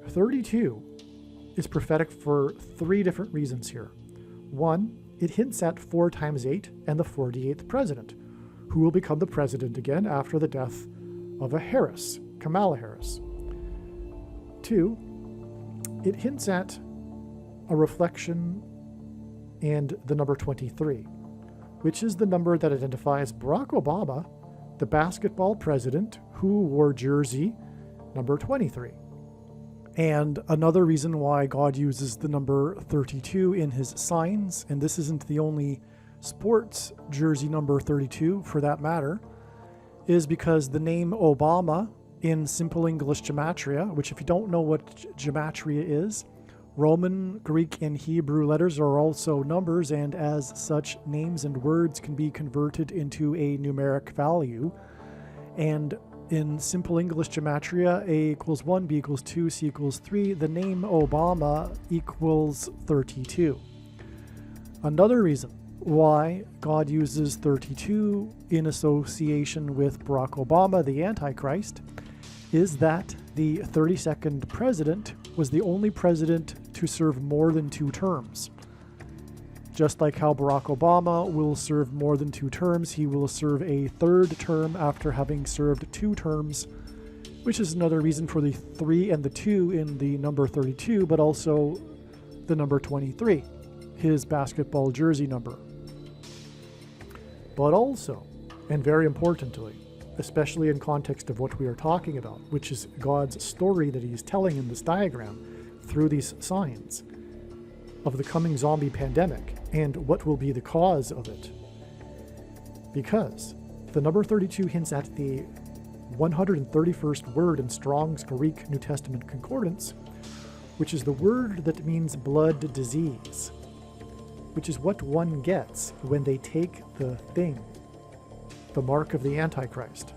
32 is prophetic for three different reasons here. One, it hints at 4 times 8 and the 48th president, who will become the president again after the death of a Harris, Kamala Harris. 2, it hints at a reflection and the number 23, which is the number that identifies Barack Obama, the basketball president who wore jersey number 23. And another reason why God uses the number 32 in his signs, and this isn't the only sports jersey number 32 for that matter, is because the name Obama in Simple English Gematria, which if you don't know what Gematria is, Roman, Greek, and Hebrew letters are also numbers, and as such, names and words can be converted into a numeric value. And in Simple English Gematria, A equals 1, B equals 2, C equals 3. The name Obama equals 32. Another reason why God uses 32 in association with Barack Obama, the Antichrist, is that the 32nd president was the only president to serve more than 2 terms. Just like how Barack Obama will serve more than 2 terms, he will serve a 3rd term after having served 2 terms, which is another reason for the 3 and the 2 in the number 32, but also the number 23, his basketball jersey number. But also, and very importantly, especially in context of what we are talking about, which is God's story that he's telling in this diagram through these signs of the coming zombie pandemic and what will be the cause of it. Because the number 32 hints at the 131st word in Strong's Greek New Testament Concordance, which is the word that means blood disease, which is what one gets when they take the thing, the mark of the Antichrist.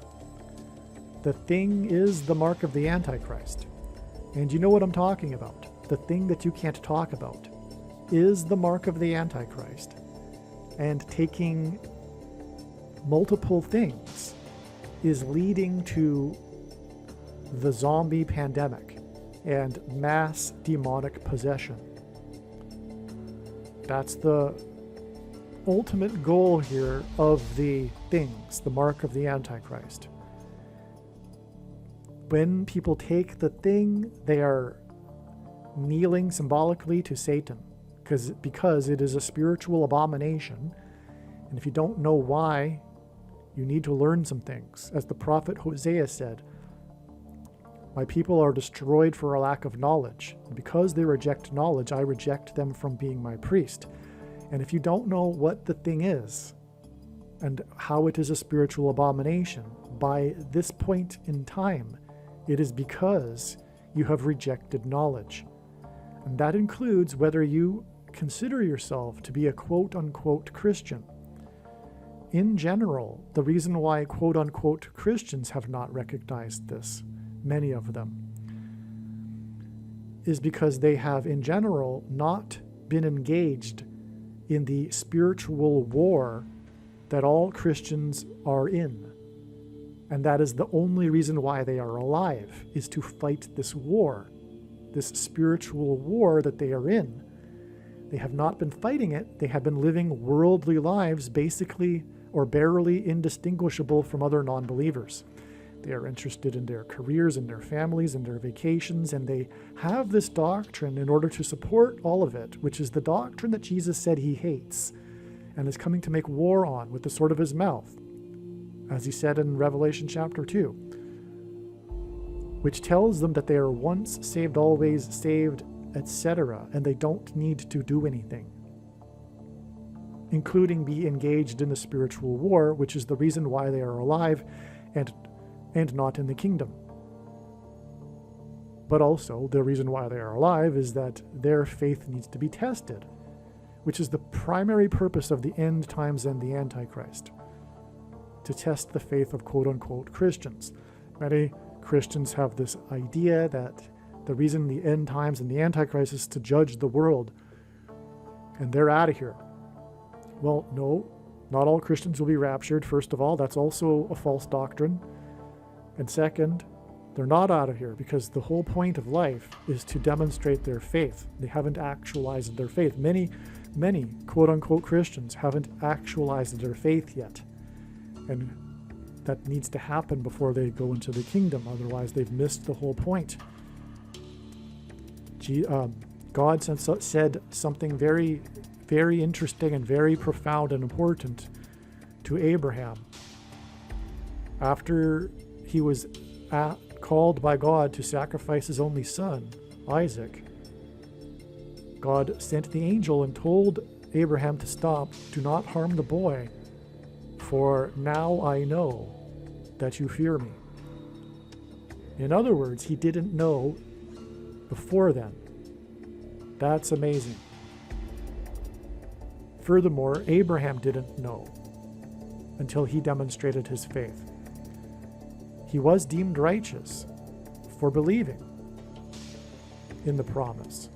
The thing is the mark of the Antichrist. And you know what I'm talking about. The thing that you can't talk about is the mark of the Antichrist. And taking multiple things is leading to the zombie pandemic and mass demonic possession. That's the ultimate goal here of the things, the mark of the Antichrist. When people take the thing, they are kneeling symbolically to Satan, because it is a spiritual abomination. And if you don't know why, you need to learn some things. As the prophet Hosea said, "My people are destroyed for a lack of knowledge. And because they reject knowledge, I reject them from being my priest." And if you don't know what the thing is and how it is a spiritual abomination, by this point in time, it is because you have rejected knowledge. And that includes whether you consider yourself to be a quote-unquote Christian. In general, the reason why quote-unquote Christians have not recognized this, many of them, is because they have in general not been engaged in the spiritual war that all Christians are in. And that is the only reason why they are alive, is to fight this war, this spiritual war that they are in. They have not been fighting it. They have been living worldly lives, basically or barely indistinguishable from other non-believers. They are interested in their careers and their families and their vacations, and they have this doctrine in order to support all of it, which is the doctrine that Jesus said he hates and is coming to make war on with the sword of his mouth, as he said in Revelation chapter 2, which tells them that they are once saved, always saved, etc., and they don't need to do anything, including be engaged in the spiritual war, which is the reason why they are alive and not in the kingdom. But also, the reason why they are alive is that their faith needs to be tested, which is the primary purpose of the end times and the Antichrist, to test the faith of quote-unquote Christians. Many Christians have this idea that the reason the end times and the Antichrist is to judge the world, and they're out of here. Well, no, not all Christians will be raptured. First of all, that's also a false doctrine. And second, they're not out of here because the whole point of life is to demonstrate their faith. They haven't actualized their faith. Many quote-unquote Christians haven't actualized their faith yet. And that needs to happen before they go into the kingdom. Otherwise, they've missed the whole point. God said something very, very interesting and very profound and important to Abraham. After he was called by God to sacrifice his only son, Isaac, God sent the angel and told Abraham to stop, "Do not harm the boy, for now I know that you fear me." In other words, he didn't know before then. That's amazing. Furthermore, Abraham didn't know until he demonstrated his faith. He was deemed righteous for believing in the promise.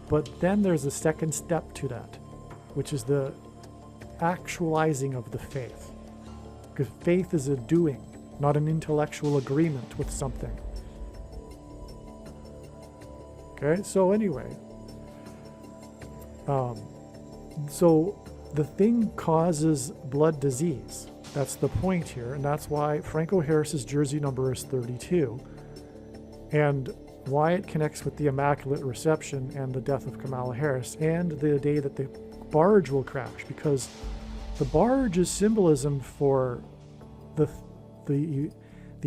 But then there's a second step to that, which is the actualizing of the faith. Because faith is a doing, not an intellectual agreement with something. Okay, so anyway, so the thing causes blood disease. That's the point here, and that's why Franco Harris's jersey number is 32, and why it connects with the Immaculate Reception and the death of Kamala Harris and the day that the barge will crash, because the barge is symbolism for the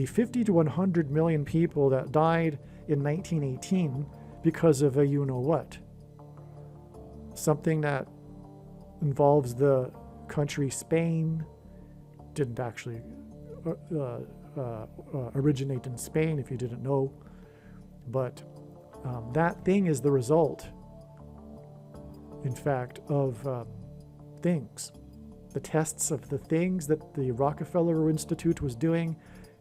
50 to 100 million people that died in 1918 because of a you-know-what. Something that involves the country Spain, didn't actually originate in Spain, if you didn't know, but that thing is the result, in fact, of things. The tests of the things that the Rockefeller Institute was doing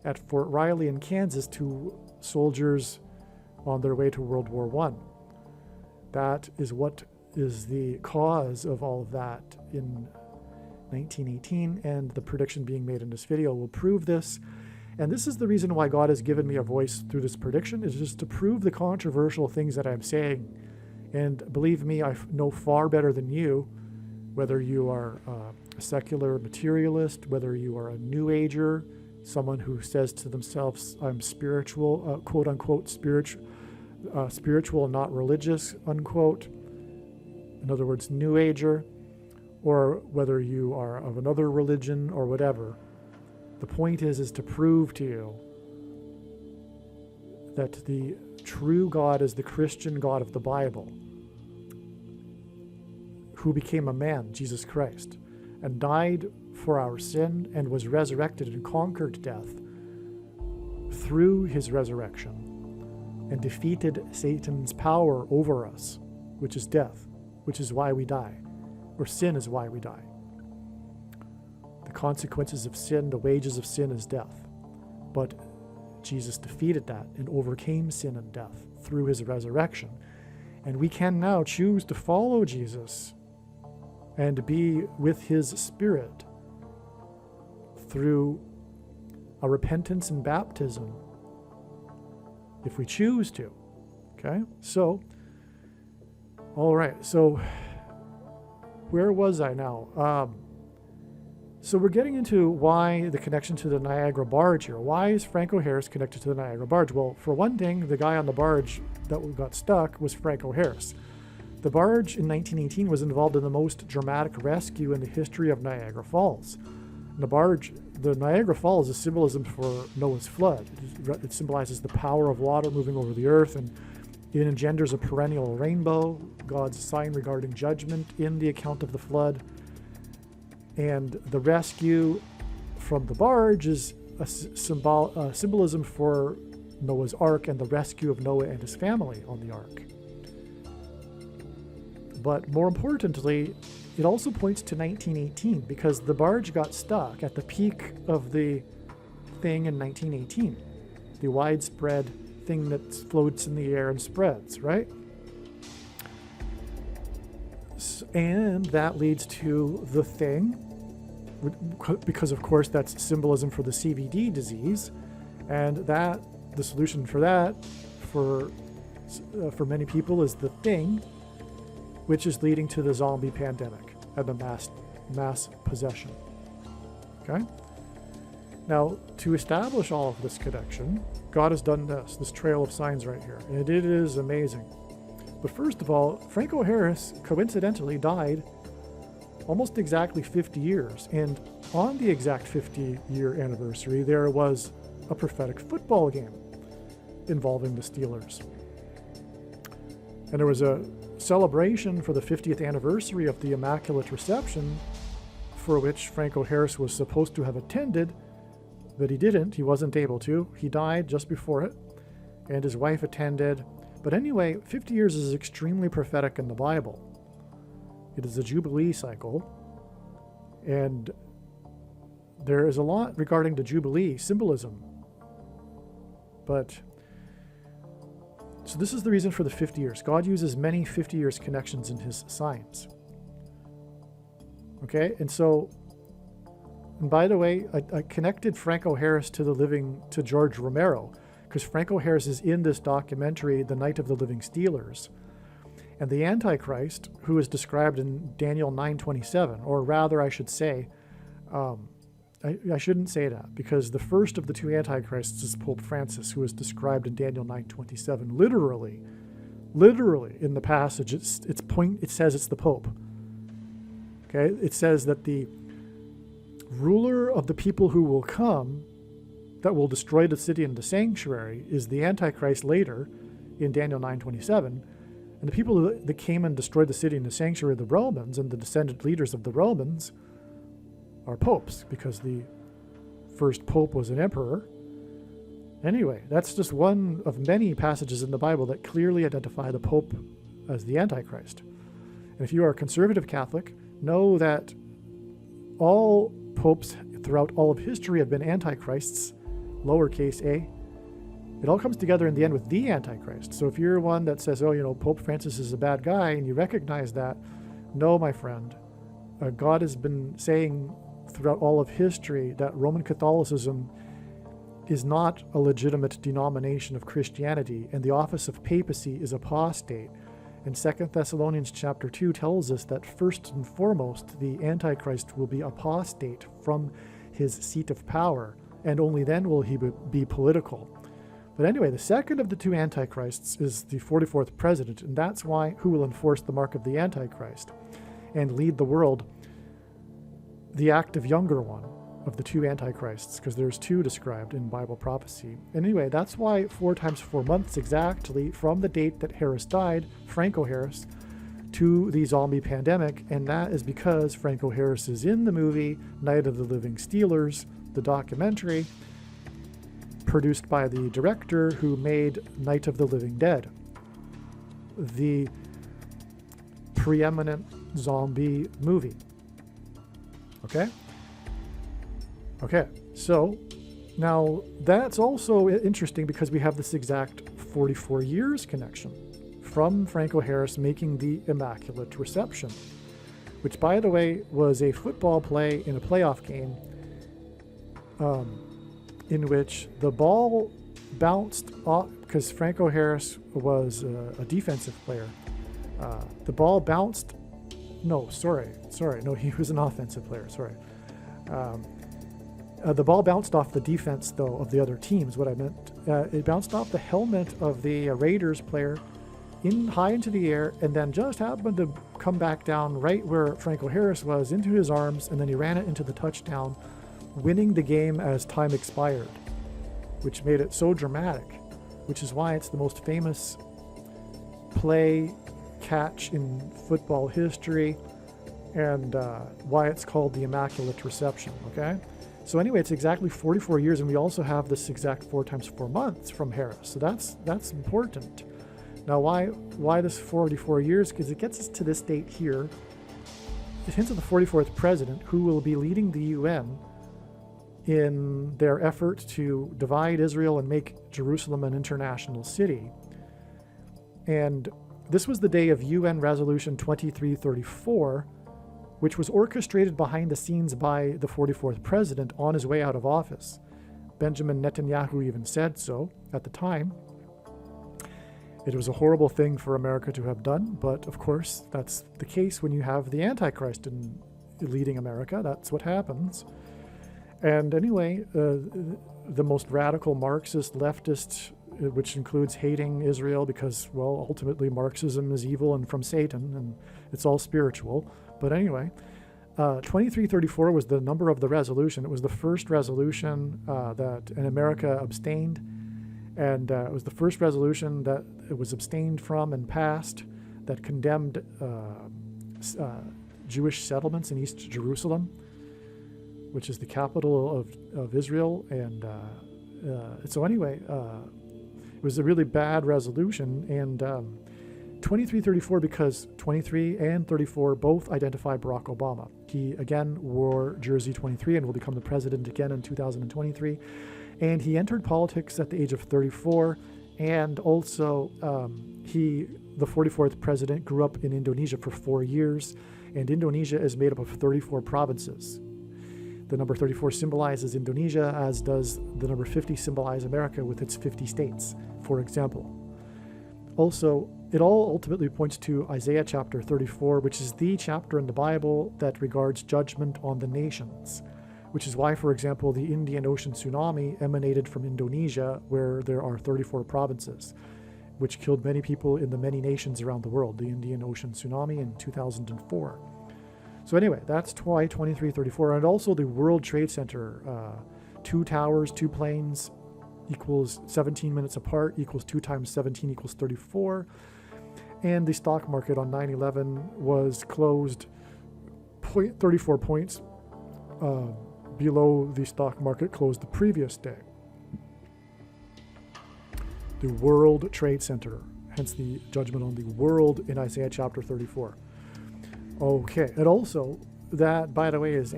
at Fort Riley in Kansas to soldiers on their way to World War I. That is what is the cause of all of that in 1918, and the prediction being made in this video will prove this. And this is the reason why God has given me a voice through this prediction, is just to prove the controversial things that I'm saying. And believe me, I know far better than you, whether you are a secular materialist, whether you are a New Ager, someone who says to themselves, I'm spiritual, quote unquote, spiritual, not religious, unquote. In other words, New Ager, or whether you are of another religion or whatever. The point is to prove to you that the true God is the Christian God of the Bible, who became a man, Jesus Christ, and died for our sin and was resurrected and conquered death through his resurrection and defeated Satan's power over us, which is death, which is why we die, or sin is why we die. The consequences of sin, the wages of sin is death. But Jesus defeated that and overcame sin and death through his resurrection. And we can now choose to follow Jesus and be with his Spirit through a repentance and baptism, if we choose to. Okay? So, all right. So, where was I now? So we're getting into why the connection to the Niagara Barge here. Why is Franco Harris connected to the Niagara Barge? Well, for one thing, the guy on the barge that got stuck was Franco Harris. The barge in 1918 was involved in the most dramatic rescue in the history of Niagara Falls. The Niagara Falls is symbolism for Noah's flood. It symbolizes the power of water moving over the earth, and it engenders a perennial rainbow, God's sign regarding judgment in the account of the flood. And the rescue from the barge is a symbolism for Noah's Ark and the rescue of Noah and his family on the Ark. But more importantly, it also points to 1918, because the barge got stuck at the peak of the thing in 1918, the widespread thing that floats in the air and spreads, right? And that leads to the thing, because of course that's symbolism for the CVD disease, and that the solution for that for many people is the thing, which is leading to the zombie pandemic and the mass possession. Okay? Now, to establish all of this connection, God has done this trail of signs right here, and it is amazing. But first of all, Franco Harris coincidentally died almost exactly 50 years, and on the exact 50-year anniversary, there was a prophetic football game involving the Steelers. And there was a celebration for the 50th anniversary of the Immaculate Reception, for which Franco Harris was supposed to have attended, but he didn't. He wasn't able to. He died just before it, and his wife attended. But anyway, 50 years is extremely prophetic in the Bible. It is a Jubilee cycle, and there is a lot regarding the Jubilee symbolism. But, so this is the reason for the 50 years. God uses many 50 years connections in his signs. Okay, and by the way, I connected Franco Harris to George Romero, because Franco Harris is in this documentary, The Night of the Living Stealers. And the Antichrist, who is described in Daniel 9:27, or rather I should say, I shouldn't say that, because the first of the two Antichrists is Pope Francis, who is described in Daniel 9:27. Literally in the passage, it says it's the Pope. Okay, it says that the ruler of the people who will come, that will destroy the city and the sanctuary, is the Antichrist later in Daniel 9:27. And the people that came and destroyed the city and the sanctuary, the Romans, and the descendant leaders of the Romans, are popes, because the first pope was an emperor. Anyway, that's just one of many passages in the Bible that clearly identify the Pope as the Antichrist. And if you are a conservative Catholic, know that all popes throughout all of history have been Antichrists, lowercase a. It all comes together in the end with the Antichrist. So if you're one that says, Pope Francis is a bad guy, and you recognize that, no, my friend, God has been saying throughout all of history that Roman Catholicism is not a legitimate denomination of Christianity, and the office of papacy is apostate. And 2 Thessalonians chapter 2 tells us that first and foremost, the Antichrist will be apostate from his seat of power, and only then will he be political. But anyway, the second of the two Antichrists is the 44th president, and that's who will enforce the mark of the Antichrist and lead the world, the active younger one of the two Antichrists, because there's two described in Bible prophecy. Anyway, that's why 4 times 4 months exactly from the date that Harris died, Franco Harris, to the zombie pandemic, and that is because Franco Harris is in the movie Night of the Living Stealers, the documentary, produced by the director who made Night of the Living Dead, the preeminent zombie movie. Okay, so now that's also interesting because we have this exact 44 years connection from Franco Harris making the Immaculate Reception, which, by the way, was a football play in a playoff game in which the ball bounced off, because Franco Harris was a defensive player. The ball bounced, no, he was an offensive player, the ball bounced off the defense, though, of the other teams, what I meant. It bounced off the helmet of the Raiders player high into the air, and then just happened to come back down right where Franco Harris was, into his arms, and then he ran it into the touchdown, winning the game as time expired, which made it so dramatic, which is why it's the most famous play catch in football history, and why it's called the Immaculate Reception, okay? So anyway, it's exactly 44 years, and we also have this exact 4 times 4 months from Harris, so that's important. Now, why this 44 years? Because it gets us to this date here. It hints at the 44th president, who will be leading the UN in their effort to divide Israel and make Jerusalem an international city. And this was the day of UN Resolution 2334, which was orchestrated behind the scenes by the 44th president on his way out of office. Benjamin Netanyahu even said so at the time. It was a horrible thing for America to have done, but of course that's the case when you have the Antichrist leading America. That's what happens. And anyway, the most radical Marxist, leftist, which includes hating Israel because, well, ultimately Marxism is evil and from Satan, and it's all spiritual. But anyway, 2334 was the number of the resolution. It was the first resolution that in America abstained, and it was the first resolution that it was abstained from and passed that condemned Jewish settlements in East Jerusalem, which is the capital of Israel. And so anyway, it was a really bad resolution. And 2334, because 23 and 34 both identify Barack Obama. He again wore jersey 23 and will become the president again in 2023. And he entered politics at the age of 34. And also, the 44th president grew up in Indonesia for 4 years. And Indonesia is made up of 34 provinces. The number 34 symbolizes Indonesia, as does the number 50 symbolize America with its 50 states, for example. Also, it all ultimately points to Isaiah chapter 34, which is the chapter in the Bible that regards judgment on the nations, which is why, for example, the Indian Ocean tsunami emanated from Indonesia, where there are 34 provinces, which killed many people in the many nations around the world, the Indian Ocean tsunami in 2004. So anyway, that's why 2334, and also the World Trade Center, 2 towers, 2 planes, equals 17 minutes apart, equals 2 times 17 equals 34. And the stock market on 9/11 was closed 34 points below the stock market closed the previous day. The World Trade Center, hence the judgment on the world in Isaiah chapter 34. Okay, and also that, by the way, is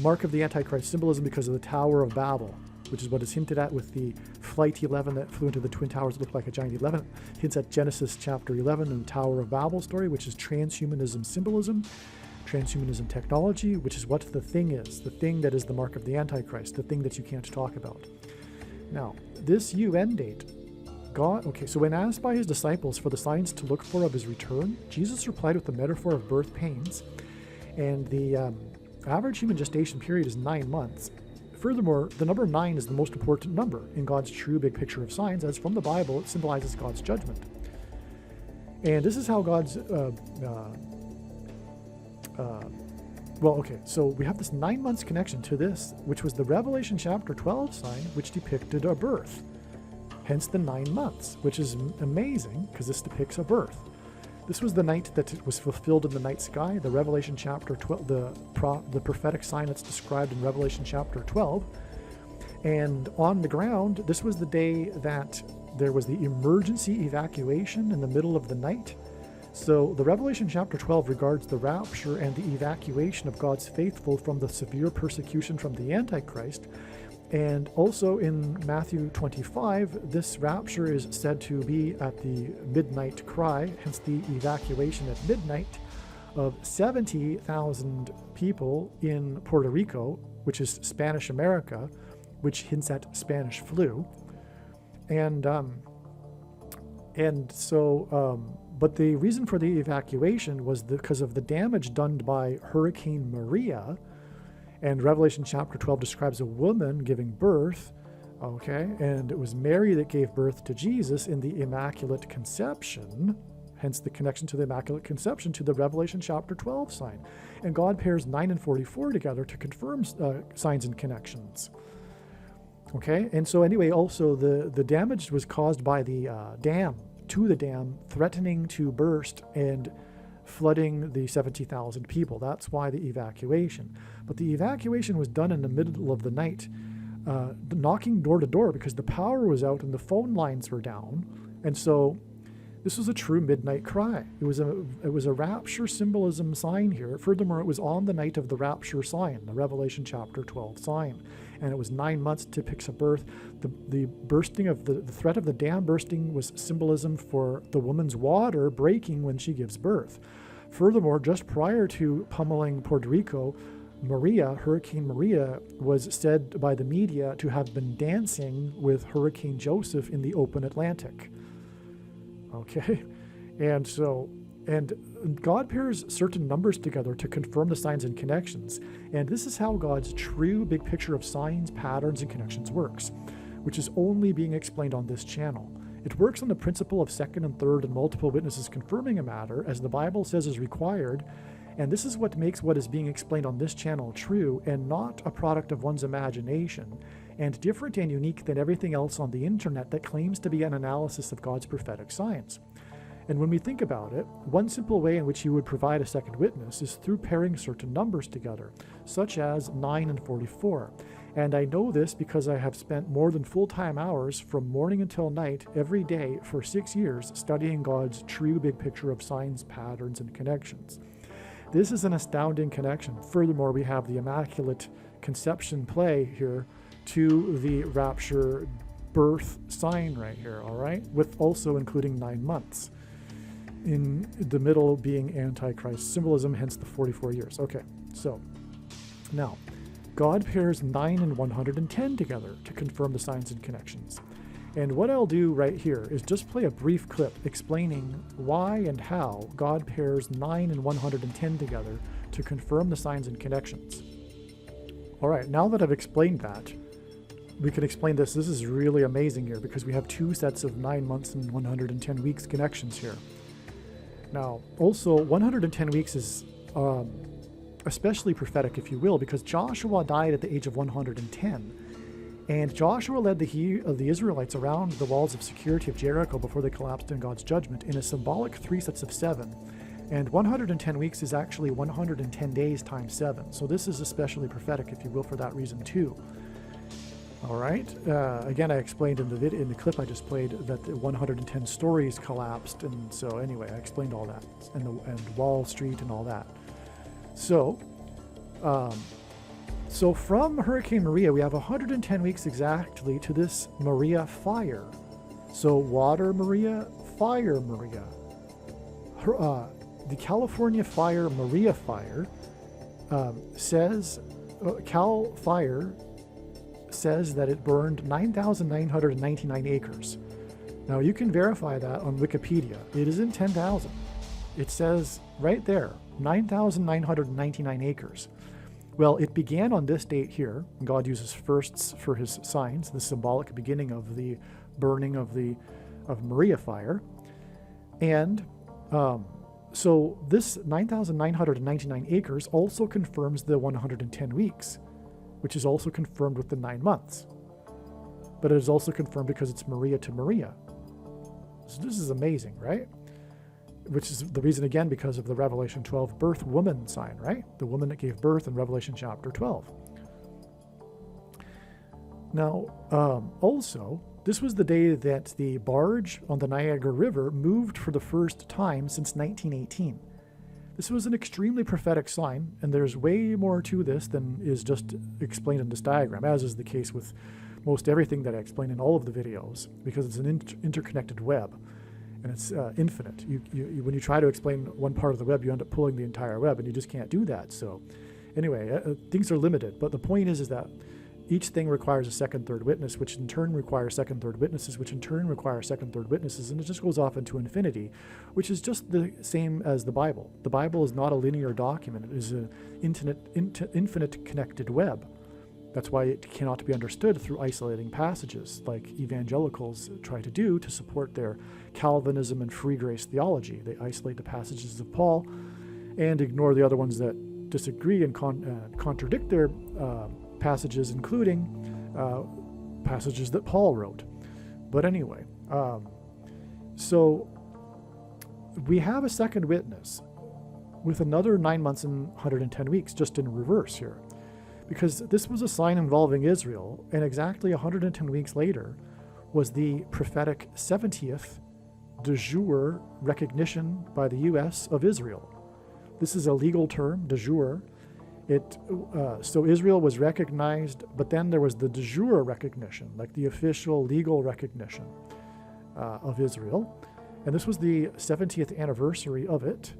mark of the Antichrist symbolism because of the Tower of Babel, which is what is hinted at with the Flight 11 that flew into the Twin Towers that looked like a giant 11. Hints at Genesis chapter 11 and the Tower of Babel story, which is transhumanism symbolism, transhumanism technology, which is what the thing is, the thing that is the mark of the Antichrist, the thing that you can't talk about. Now, this UN date, so when asked by his disciples for the signs to look for of his return, Jesus replied with the metaphor of birth pains, and the average human gestation period is 9 months. Furthermore, the number 9 is the most important number in God's true big picture of signs, as from the Bible it symbolizes God's judgment. And this is how God's, so we have this 9 months connection to this, which was the Revelation chapter 12 sign, which depicted a birth. Hence the 9 months, which is amazing because this depicts a birth. This was the night that it was fulfilled in the night sky, the Revelation chapter 12, the prophetic sign that's described in Revelation chapter 12. And on the ground, this was the day that there was the emergency evacuation in the middle of the night. So the Revelation chapter 12 regards the rapture and the evacuation of God's faithful from the severe persecution from the Antichrist. And also in Matthew 25, this rapture is said to be at the midnight cry, hence the evacuation at midnight of 70,000 people in Puerto Rico, which is Spanish America, which hints at Spanish flu. But the reason for the evacuation was because of the damage done by Hurricane Maria. And Revelation chapter 12 describes a woman giving birth, and it was Mary that gave birth to Jesus in the Immaculate Conception, hence the connection to the Immaculate Conception to the Revelation chapter 12 sign. And God pairs 9 and 44 together to confirm signs and connections. Okay, and so anyway, also the damage was caused by the dam threatening to burst and flooding the 70,000 people. That's why the evacuation. But the evacuation was done in the middle of the night, knocking door to door because the power was out and the phone lines were down. And so this was a true midnight cry. It was a rapture symbolism sign here. Furthermore, it was on the night of the rapture sign, the Revelation chapter 12 sign. And it was 9 months to depicts a birth. The bursting of the threat of the dam bursting was symbolism for the woman's water breaking when she gives birth. Furthermore, just prior to pummeling Puerto Rico, Hurricane Maria was said by the media to have been dancing with Hurricane Joseph in the open Atlantic. Okay, and God pairs certain numbers together to confirm the signs and connections. And this is how God's true big picture of signs, patterns, and connections works, which is only being explained on this channel. It works on the principle of second and third and multiple witnesses confirming a matter, as the Bible says is required. And this is what makes what is being explained on this channel true and not a product of one's imagination, and different and unique than everything else on the internet that claims to be an analysis of God's prophetic signs. And when we think about it, one simple way in which you would provide a second witness is through pairing certain numbers together, such as 9 and 44. And I know this because I have spent more than full-time hours from morning until night every day for 6 years studying God's true big picture of signs, patterns, and connections. This is an astounding connection. Furthermore, we have the Immaculate Conception play here to the rapture birth sign right here, all right, with also including 9 months. in the middle being Antichrist symbolism, hence the 44 years. Okay, so now God pairs 9 and 110 together to confirm the signs and connections. And what I'll do right here is just play a brief clip explaining why and how God pairs 9 and 110 together to confirm the signs and connections. All right, now that I've explained that, we can explain this. This is really amazing here because we have 2 sets of 9 months and 110 weeks connections here. Now, also 110 weeks is especially prophetic, if you will, because Joshua died at the age of 110. And Joshua led the Israelites around the walls of security of Jericho before they collapsed in God's judgment in a symbolic 3 sets of 7. And 110 weeks is actually 110 days times 7. So this is especially prophetic, if you will, for that reason too. All right. Again, I explained in the clip I just played that the 110 stories collapsed, and so anyway, I explained all that, and Wall Street and all that. So, so from Hurricane Maria, we have 110 weeks exactly to this Maria fire. So water Maria, fire Maria. The California fire, Maria fire, says Cal Fire says that it burned 9,999 acres. Now you can verify that on Wikipedia. It isn't 10,000. It says right there, 9,999 acres. Well, it began on this date here. God uses firsts for his signs, the symbolic beginning of the burning of Maria fire. And so this 9,999 acres also confirms the 110 weeks, which is also confirmed with the 9 months. But it is also confirmed because it's Maria to Maria. So this is amazing, right? Which is the reason, again, because of the Revelation 12 birth woman sign, right? The woman that gave birth in Revelation chapter 12. Now, also, this was the day that the barge on the Niagara River moved for the first time since 1918. This was an extremely prophetic sign, and there's way more to this than is just explained in this diagram, as is the case with most everything that I explain in all of the videos, because it's an interconnected web, and it's infinite. When you try to explain one part of the web, you end up pulling the entire web, and you just can't do that. So anyway, things are limited, but the point is that each thing requires a second, third witness, which in turn requires second, third witnesses, which in turn require second, third witnesses, and it just goes off into infinity, which is just the same as the Bible. The Bible is not a linear document. It is an infinite connected web. That's why it cannot be understood through isolating passages like evangelicals try to do to support their Calvinism and free grace theology. They isolate the passages of Paul and ignore the other ones that disagree and contradict their passages, including passages that Paul wrote. But anyway, so we have a second witness with another 9 months and 110 weeks, just in reverse here, because this was a sign involving Israel, and exactly 110 weeks later was the prophetic 70th de jure recognition by the U.S. of Israel. This is a legal term, de jure. So Israel was recognized, but then there was the de jure recognition, like the official legal recognition of Israel. And this was the 70th anniversary of it.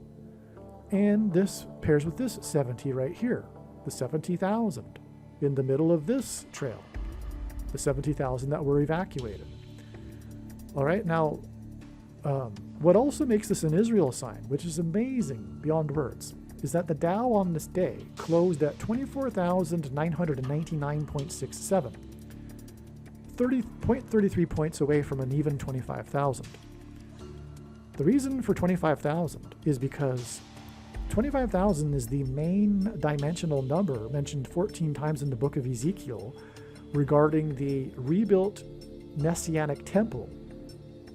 And this pairs with this 70 right here, the 70,000 in the middle of this trail, the 70,000 that were evacuated. All right, now, what also makes this an Israel sign, which is amazing beyond words, is that the Dow on this day closed at 24,999.67, 0.33 points away from an even 25,000. The reason for 25,000 is because 25,000 is the main dimensional number mentioned 14 times in the book of Ezekiel regarding the rebuilt Messianic temple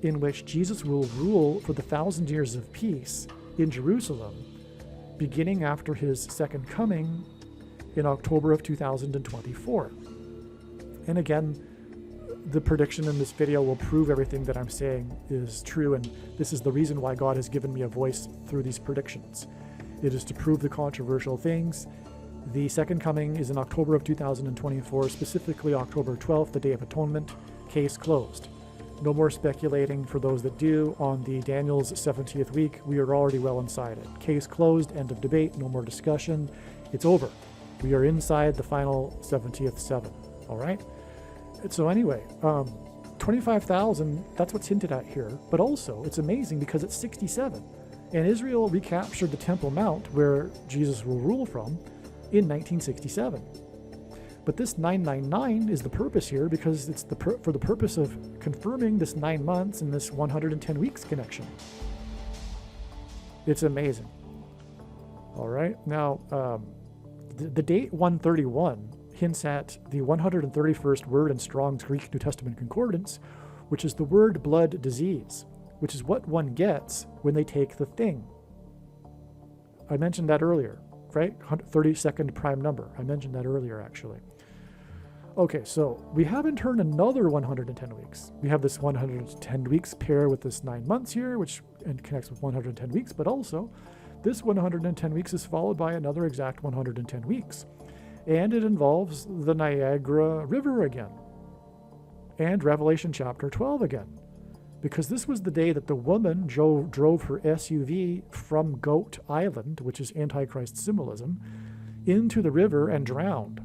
in which Jesus will rule for the 1,000 years of peace in Jerusalem, beginning after his second coming in October of 2024. And again, the prediction in this video will prove everything that I'm saying is true, and this is the reason why God has given me a voice through these predictions. It is to prove the controversial things. The second coming is in October of 2024, specifically October 12th, the Day of Atonement. Case closed. No more speculating for those that do. On the Daniel's 70th week, we are already well inside it. Case closed, end of debate, no more discussion. It's over. We are inside the final 70th seven. All right? So anyway, 25,000, that's what's hinted at here. But also, it's amazing because it's 67. And Israel recaptured the Temple Mount, where Jesus will rule from, in 1967. But this 999 is the purpose here because it's for the purpose of confirming this 9 months and this 110 weeks connection. It's amazing. All right. Now, the date 131 hints at the 131st word in Strong's Greek New Testament Concordance, which is the word blood disease, which is what one gets when they take the thing. I mentioned that earlier, right? 32nd prime number. I mentioned that earlier, actually. Okay, so we have in turn another 110 weeks. We have this 110 weeks pair with this 9 months here, which connects with 110 weeks, but also this 110 weeks is followed by another exact 110 weeks. And it involves the Niagara River again. And Revelation chapter 12 again. Because this was the day that the woman drove her SUV from Goat Island, which is Antichrist symbolism, into the river and drowned.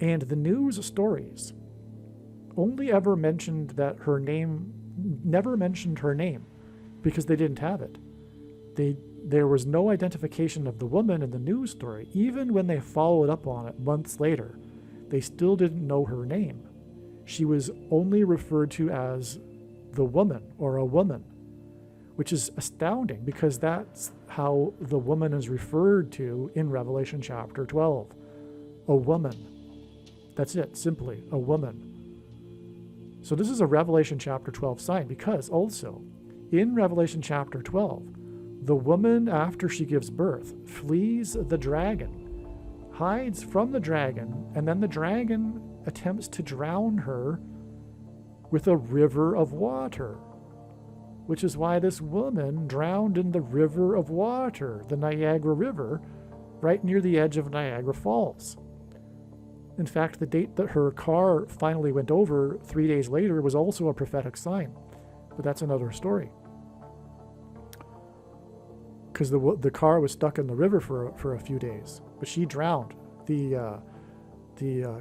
And the news stories only ever mentioned that her name, never mentioned her name, because they didn't have it. There was no identification of the woman in the news story. Even when they followed up on it months later, they still didn't know her name. She was only referred to as the woman or a woman, which is astounding because that's how the woman is referred to in Revelation chapter 12. A woman. That's it, simply, a woman. So this is a Revelation chapter 12 sign because also in Revelation chapter 12, the woman, after she gives birth, flees the dragon, hides from the dragon, and then the dragon attempts to drown her with a river of water, which is why this woman drowned in the river of water, the Niagara River, right near the edge of Niagara Falls. In fact, the date that her car finally went over 3 days later was also a prophetic sign, but that's another story. Because the car was stuck in the river for a few days, but she drowned. The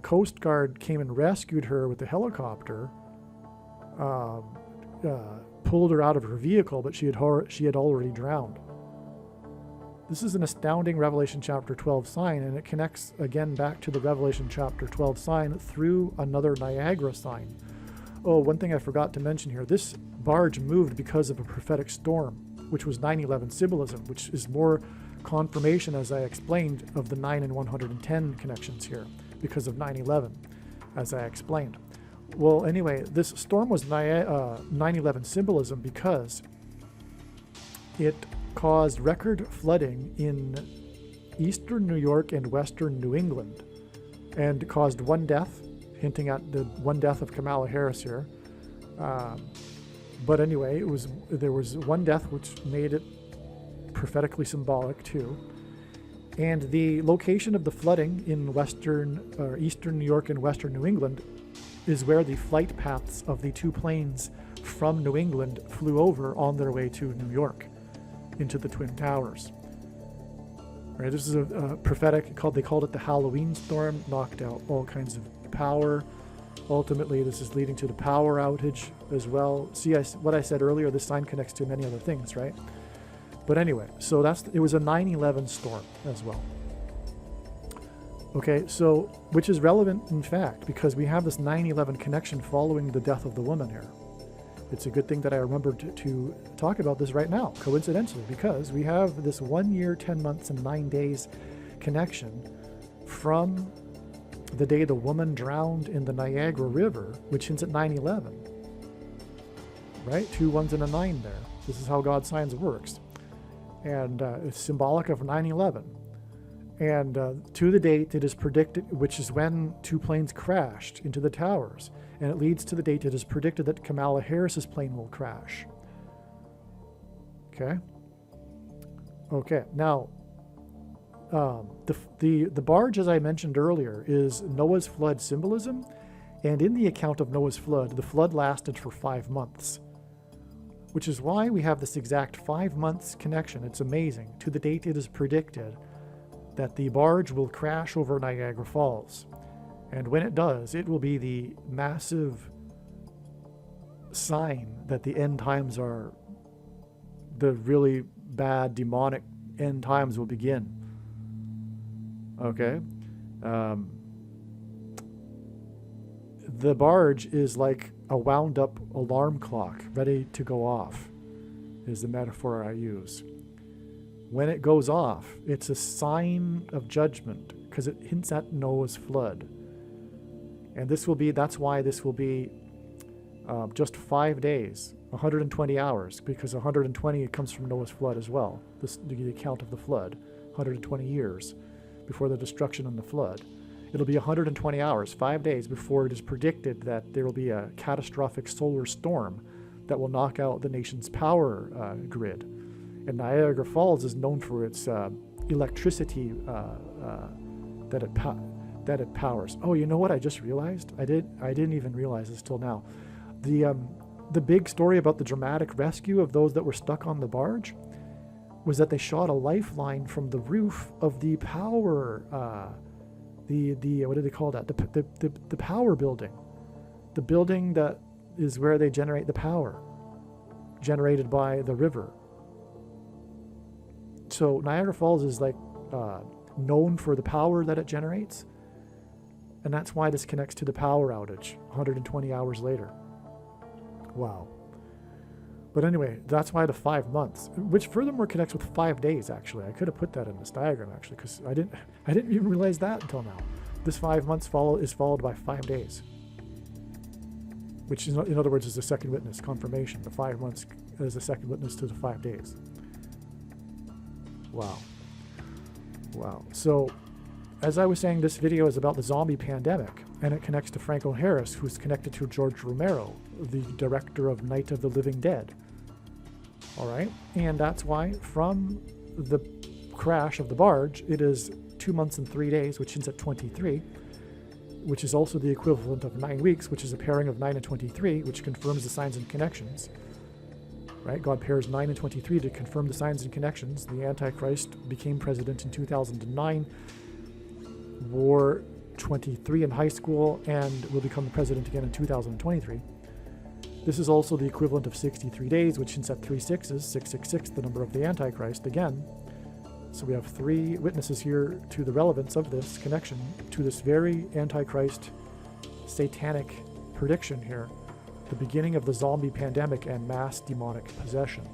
Coast Guard came and rescued her with the helicopter, pulled her out of her vehicle, but she had already drowned. This is an astounding Revelation chapter 12 sign, and it connects again back to the Revelation chapter 12 sign through another Niagara sign. Oh, one thing I forgot to mention here. This barge moved because of a prophetic storm, which was 9/11 symbolism, which is more confirmation, as I explained, of the 9 and 110 connections here because of 9/11, as I explained. Well, anyway, this storm was 9/11 symbolism because it caused record flooding in eastern New York and western New England and caused one death, hinting at the one death of Kamala Harris here. But anyway, there was one death, which made it prophetically symbolic too. And the location of the flooding in eastern New York and western New England is where the flight paths of the two planes from New England flew over on their way to New York into the Twin Towers. Right, this is a prophetic, they called it the Halloween storm, knocked out all kinds of power. Ultimately, this is leading to the power outage as well. See, what I said earlier, this sign connects to many other things, right? But anyway, so it was a 9/11 storm as well. Okay, so, which is relevant in fact, because we have this 9/11 connection following the death of the woman here. It's a good thing that I remembered to talk about this right now, coincidentally, because we have this 1 year, 10 months, and 9 days connection from the day the woman drowned in the Niagara River, which hints at 9/11. Right? 2 1s and a 9 there. This is how God's signs works. And it's symbolic of 9/11. And to the date it is predicted, which is when 2 planes crashed into the towers. And it leads to the date it is predicted that Kamala Harris's plane will crash. Okay? Okay, now, the barge, as I mentioned earlier, is Noah's flood symbolism, And in the account of Noah's flood, the flood lasted for 5 months, which is why we have this exact 5 months connection. It's amazing. To the date it is predicted that the barge will crash over Niagara Falls. And when it does, it will be the massive sign that the end times are, the really bad demonic end times will begin. Okay? The barge is like a wound up alarm clock ready to go off, is the metaphor I use. When it goes off, it's a sign of judgment because it hints at Noah's flood. And that's why this will be just 5 days, 120 hours, because 120 comes from Noah's flood as well. The account of the flood, 120 years before the destruction and the flood. It'll be 120 hours, 5 days before it is predicted that there will be a catastrophic solar storm that will knock out the nation's power grid. And Niagara Falls is known for its electricity that it powers. Oh, you know what I just realized? I didn't even realize this till now. The big story about the dramatic rescue of those that were stuck on the barge was that they shot a lifeline from the roof of the power, what do they call that? The power building. The building that is where they generate the power generated by the river. So Niagara Falls is like known for the power that it generates. And that's why this connects to the power outage 120 hours later. Wow. But anyway, that's why the 5 months, which furthermore connects with 5 days, actually. I could have put that in this diagram, actually, because I didn't even realize that until now. This 5 months is followed by 5 days, which, in other words, is the second witness confirmation. The 5 months is the second witness to the 5 days. Wow. Wow. So, as I was saying, this video is about the zombie pandemic, and it connects to Franco Harris, who's connected to George Romero, the director of Night of the Living Dead. All right? And that's why from the crash of the barge, it is 2 months and 3 days, which ends at 23, which is also the equivalent of 9 weeks, which is a pairing of 9 and 23, which confirms the signs and connections. Right? God pairs 9 and 23 to confirm the signs and connections. The Antichrist became president in 2009, wore 23 in high school, and will become the president again in 2023. This is also the equivalent of 63 days, which hints at 3 6s, 666, the number of the Antichrist again. So we have 3 witnesses here to the relevance of this connection to this very Antichrist satanic prediction here, the beginning of the zombie pandemic and mass demonic possession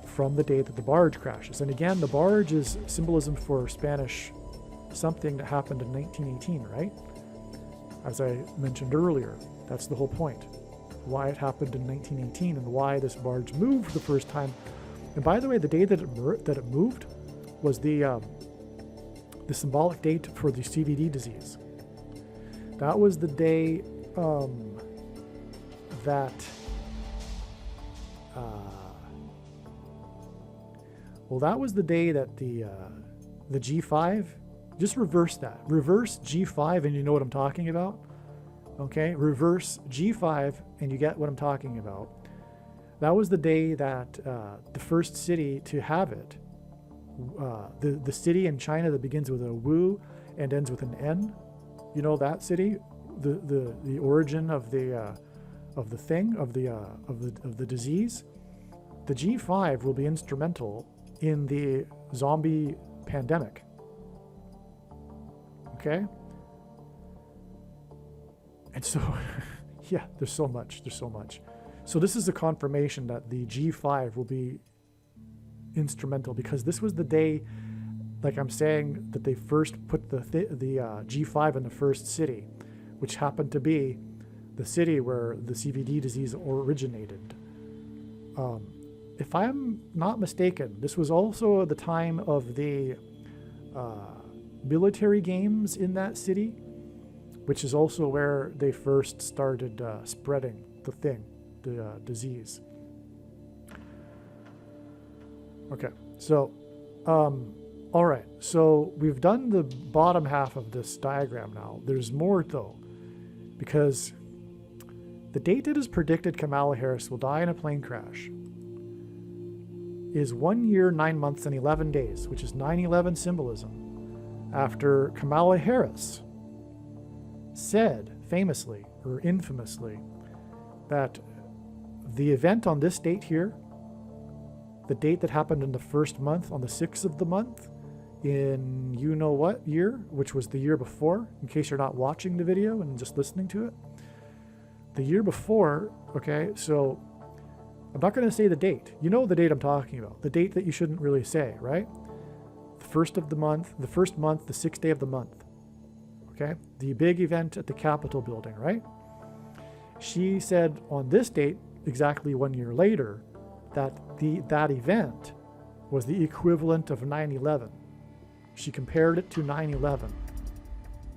from the day that the barge crashes. And again, the barge is symbolism for Spanish something that happened in 1918, right? As I mentioned earlier, that's the whole point. Why it happened in 1918 and why this barge moved the first time. And by the way, the day that it moved was the symbolic date for the CVD disease. That was the day that was the day that the G5, just reverse that. Reverse G5 and you know what I'm talking about. Okay, reverse G5 and you get what I'm talking about. That was the day that the first city to have it, the city in China that begins with a Wu and ends with an N, you know that city, the origin of the disease. The G5 will be instrumental in the zombie pandemic. Okay? And so, yeah, there's so much. So this is a confirmation that the G5 will be instrumental, because this was the day, like I'm saying, that they first put the G5 in the first city, which happened to be the city where the CVD disease originated. If I'm not mistaken, this was also the time of the military games in that city, which is also where they first started spreading the disease. Okay, so, all right, so we've done the bottom half of this diagram now. There's more though. because the date that is predicted Kamala Harris will die in a plane crash is 1 year, 9 months, and 11 days, which is 9/11 symbolism, after Kamala Harris said famously or infamously that the event on this date here, the date that happened in the first month, on the 6th of the month, in you know what year, which was the year before, in case you're not watching the video and just listening to it. The year before, okay, so I'm not going to say the date. You know the date I'm talking about. The date that you shouldn't really say, right? The first of the month, the first month, the 6th day of the month. Okay? The big event at the Capitol building, right? She said on this date, exactly 1 year later, that that event was the equivalent of 9/11. She compared it to 9/11.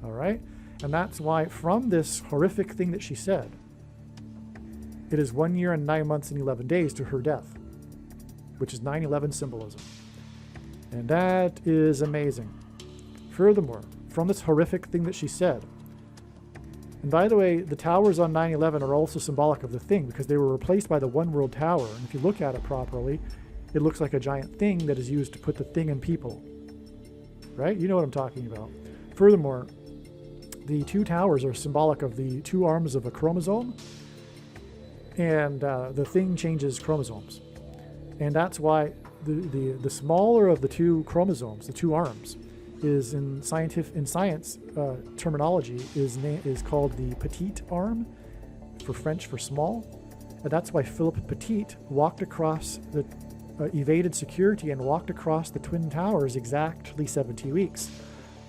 All right? And that's why from this horrific thing that she said, it is 1 year and 9 months and 11 days to her death, which is 9/11 symbolism. And that is amazing. Furthermore, from this horrific thing that she said, and by the way, the towers on 9/11 are also symbolic of the thing because they were replaced by the One World Tower. And if you look at it properly, it looks like a giant thing that is used to put the thing in people. Right? You know what I'm talking about. Furthermore, the two towers are symbolic of the two arms of a chromosome, and the thing changes chromosomes. And that's why the smaller of the two chromosomes, the two arms, is in science terminology is called the petite arm, for French for small. And that's why Philippe Petit walked across the evaded security and walked across the Twin Towers exactly 70 weeks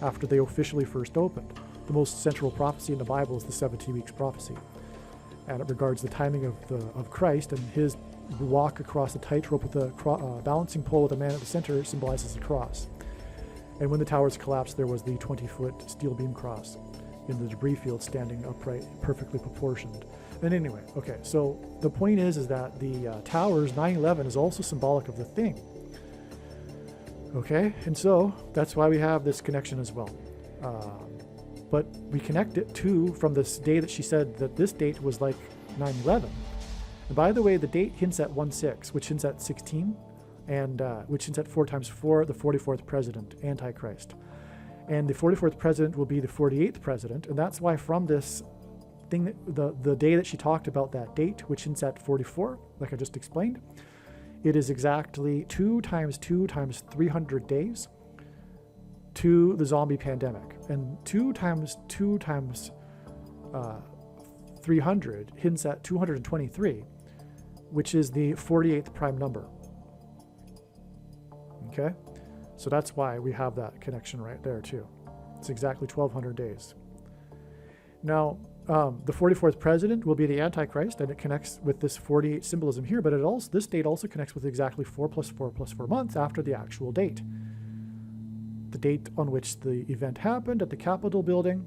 after they officially first opened. The most central prophecy in the Bible is the 70 weeks prophecy, and it regards the timing of Christ, and his walk across the tightrope with a balancing pole with a man at the center symbolizes the cross. And when the towers collapsed, there was the 20-foot steel beam cross in the debris field standing upright, perfectly proportioned. And anyway, okay, so the point is that the towers, 9/11, is also symbolic of the thing. Okay, and so that's why we have this connection as well. But we connect it to from this day that she said that this date was like 9/11. And by the way, the date hints at 1/6, which hints at 16, and which hints at 4 times 4, the 44th president, Antichrist. And the 44th president will be the 48th president, and that's why from this thing, the day that she talked about that date, which hints at 44, like I just explained, it is exactly 2 times 2 times 300 days to the zombie pandemic. And 2 times 2 times 300 hints at 223, which is the 48th prime number. Okay? So that's why we have that connection right there too. It's exactly 1200 days. Now, the 44th president will be the Antichrist, and it connects with this 48 symbolism here, but this date also connects with exactly 4 plus 4 plus 4 months after the actual date. The date on which the event happened at the Capitol building,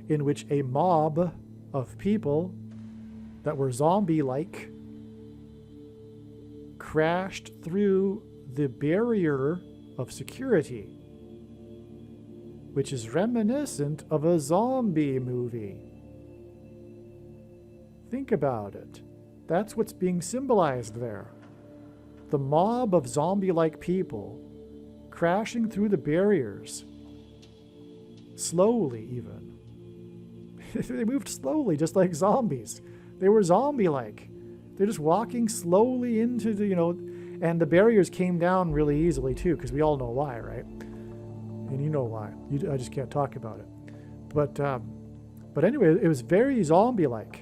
in which a mob of people that were zombie-like crashed through the barrier of security, which is reminiscent of a zombie movie. Think about it. That's what's being symbolized there. The mob of zombie-like people crashing through the barriers, slowly even. They moved slowly, just like zombies. They were zombie-like. They're just walking slowly into the, and the barriers came down really easily too, because we all know why, right? And you know why. I just can't talk about it. But anyway, it was very zombie-like.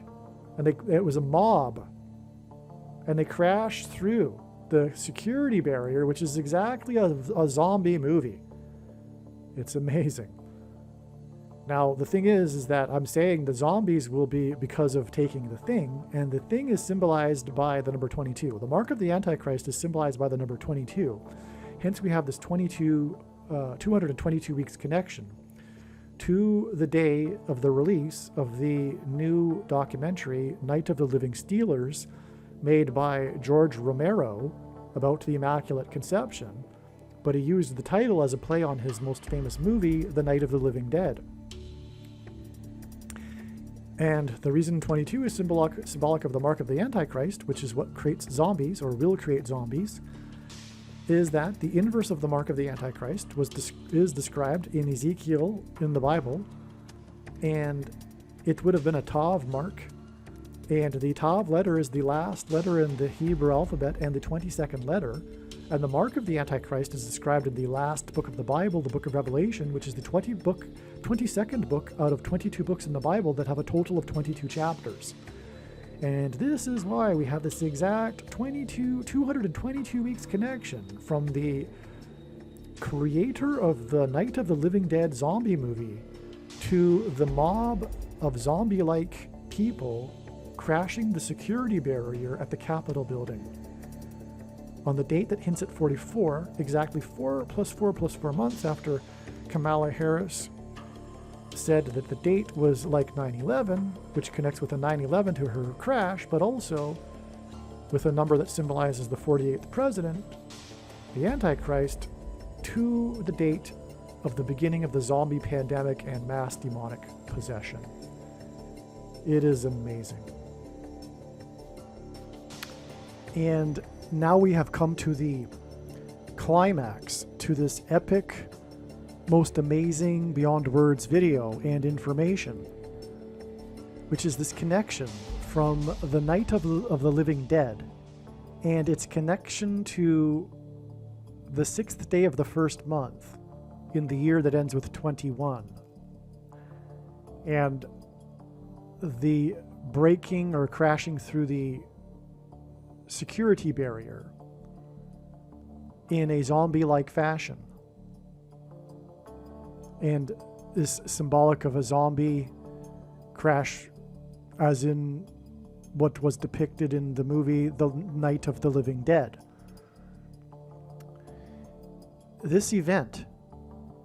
And it was a mob. And they crashed through the security barrier, which is exactly a zombie movie. It's amazing. Now, the thing is that I'm saying the zombies will be because of taking the thing, and the thing is symbolized by the number 22. The mark of the Antichrist is symbolized by the number 22. Hence, we have this 222 weeks connection to the day of the release of the new documentary, Night of the Living Steelers, made by George Romero about the Immaculate Conception, but he used the title as a play on his most famous movie, The Night of the Living Dead. And the reason 22 is symbolic of the mark of the Antichrist, which is what creates zombies or will create zombies, is that the inverse of the mark of the Antichrist is described in Ezekiel in the Bible, and it would have been a Tav mark, and the Tav letter is the last letter in the Hebrew alphabet and the 22nd letter, and the mark of the Antichrist is described in the last book of the Bible, the book of Revelation, which is the 22nd book out of 22 books in the Bible that have a total of 22 chapters. And this is why we have this exact 222 weeks connection from the creator of the Night of the Living Dead zombie movie to the mob of zombie-like people crashing the security barrier at the Capitol building. On the date that hints at 44, exactly 4 + 4 + 4 months after Kamala Harris said that the date was like 9/11, which connects with a 9/11 to her crash, but also with a number that symbolizes the 48th president, the Antichrist, to the date of the beginning of the zombie pandemic and mass demonic possession. It is amazing. And now we have come to the climax to this epic, most amazing, beyond words video and information, which is this connection from the Night of the Living Dead and its connection to the 6th day of the first month in the year that ends with 21, and the breaking or crashing through the security barrier in a zombie-like fashion, and is symbolic of a zombie crash as in what was depicted in the movie The Night of the Living Dead. This event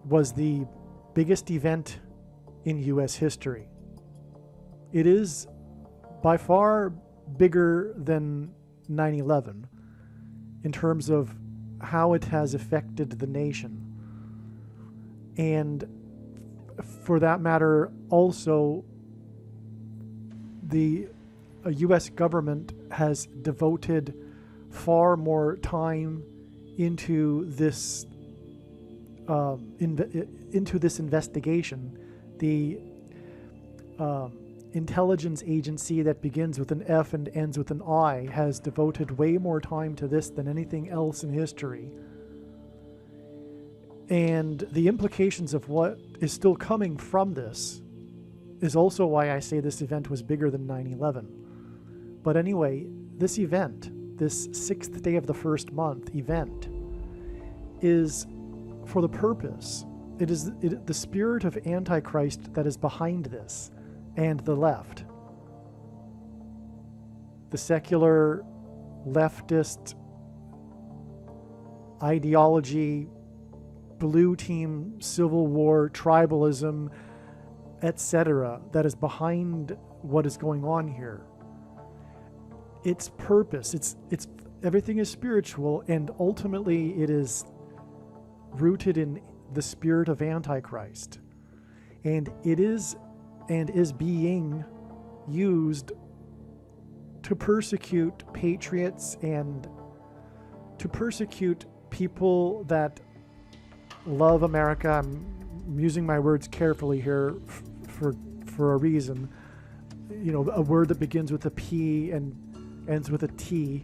was the biggest event in US history. It is by far bigger than 9/11 in terms of how it has affected the nation. And for that matter, also, the US government has devoted far more time into this investigation. The intelligence agency that begins with an F and ends with an I has devoted way more time to this than anything else in history. And the implications of what is still coming from this is also why I say this event was bigger than 9/11. But anyway, this event, this 6th day of the first month event, is for the purpose. It is the spirit of Antichrist that is behind this, and the left. The secular leftist ideology, blue team, civil war, tribalism, etc., that is behind what is going on here. Its purpose, it's everything is spiritual, and ultimately it is rooted in the spirit of Antichrist. And it is being used to persecute patriots and to persecute people that love America. I'm using my words carefully here for a reason. You know, a word that begins with a P and ends with a T.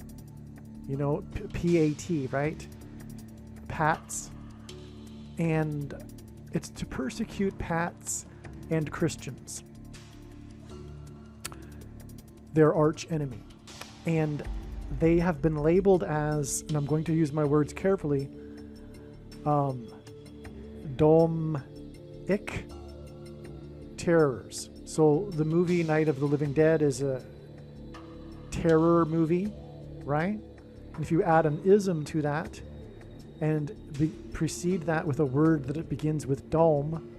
You know, P-A-T, right? Pats. And it's to persecute Pats and Christians, their arch enemy. And they have been labeled as, and I'm going to use my words carefully, Dom-ic terrors. So the movie Night of the Living Dead is a terror movie, right? And if you add an ism to that and precede that with a word that it begins with dome,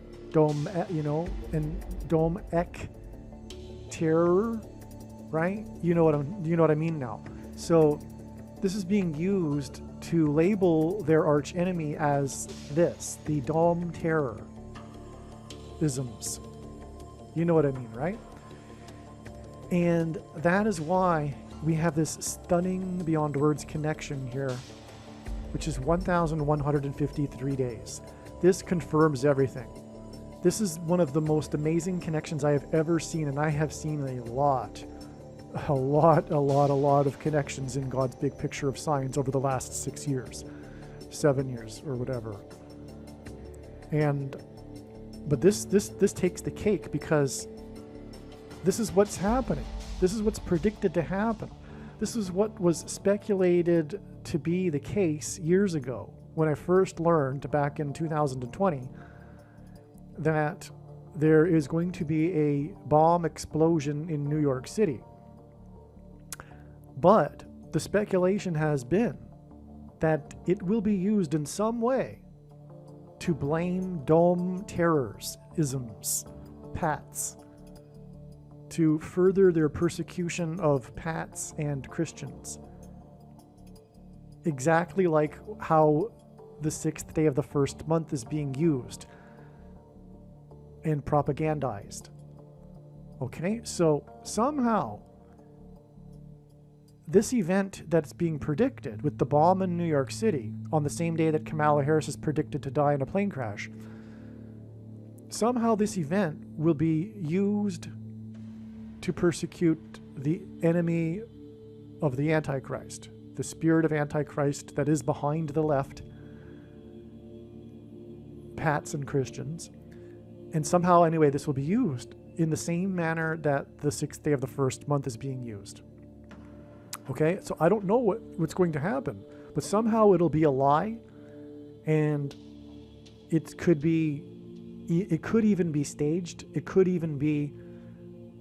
you know, and Dom-ic terror, right? You know what I mean now. So this is being used to label their arch enemy as this, the Dom terror isms. You know what I mean, right? And that is why we have this stunning beyond words connection here, which is 1,153 days. This confirms everything. This is one of the most amazing connections I have ever seen, and I have seen a lot of connections in God's big picture of signs over the last 6 years, 7 years, or whatever. But this takes the cake, because this is what's happening. This is what's predicted to happen. This is what was speculated to be the case years ago, when I first learned back in 2020 that there is going to be a bomb explosion in New York City. But the speculation has been that it will be used in some way to blame dome terrors, isms, Pats, to further their persecution of Pats and Christians. Exactly like how the 6th day of the first month is being used and propagandized. Okay, so somehow this event that's being predicted with the bomb in New York City on the same day that Kamala Harris is predicted to die in a plane crash, somehow this event will be used to persecute the enemy of the Antichrist, the spirit of Antichrist that is behind the left, Pats and Christians. And somehow, anyway, this will be used in the same manner that the 6th day of the first month is being used. Okay, so I don't know what's going to happen, but somehow it'll be a lie, and it could even be staged. It could even be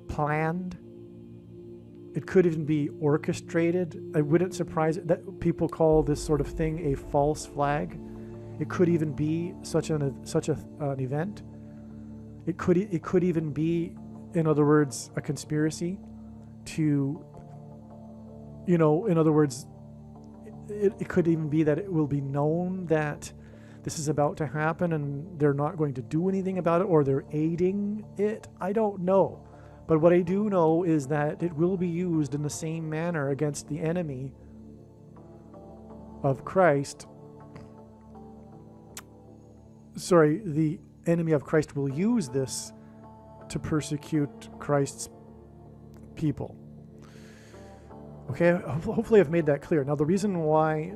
planned. It could even be orchestrated. I wouldn't surprise it that people call this sort of thing a false flag. It could even be such an event. It could even be, in other words, a conspiracy to, in other words, it could even be that it will be known that this is about to happen and they're not going to do anything about it, or they're aiding it. I don't know. But what I do know is that it will be used in the same manner against the enemy of Christ. Sorry, the enemy of Christ will use this to persecute Christ's people. Okay, hopefully I've made that clear. Now, the reason why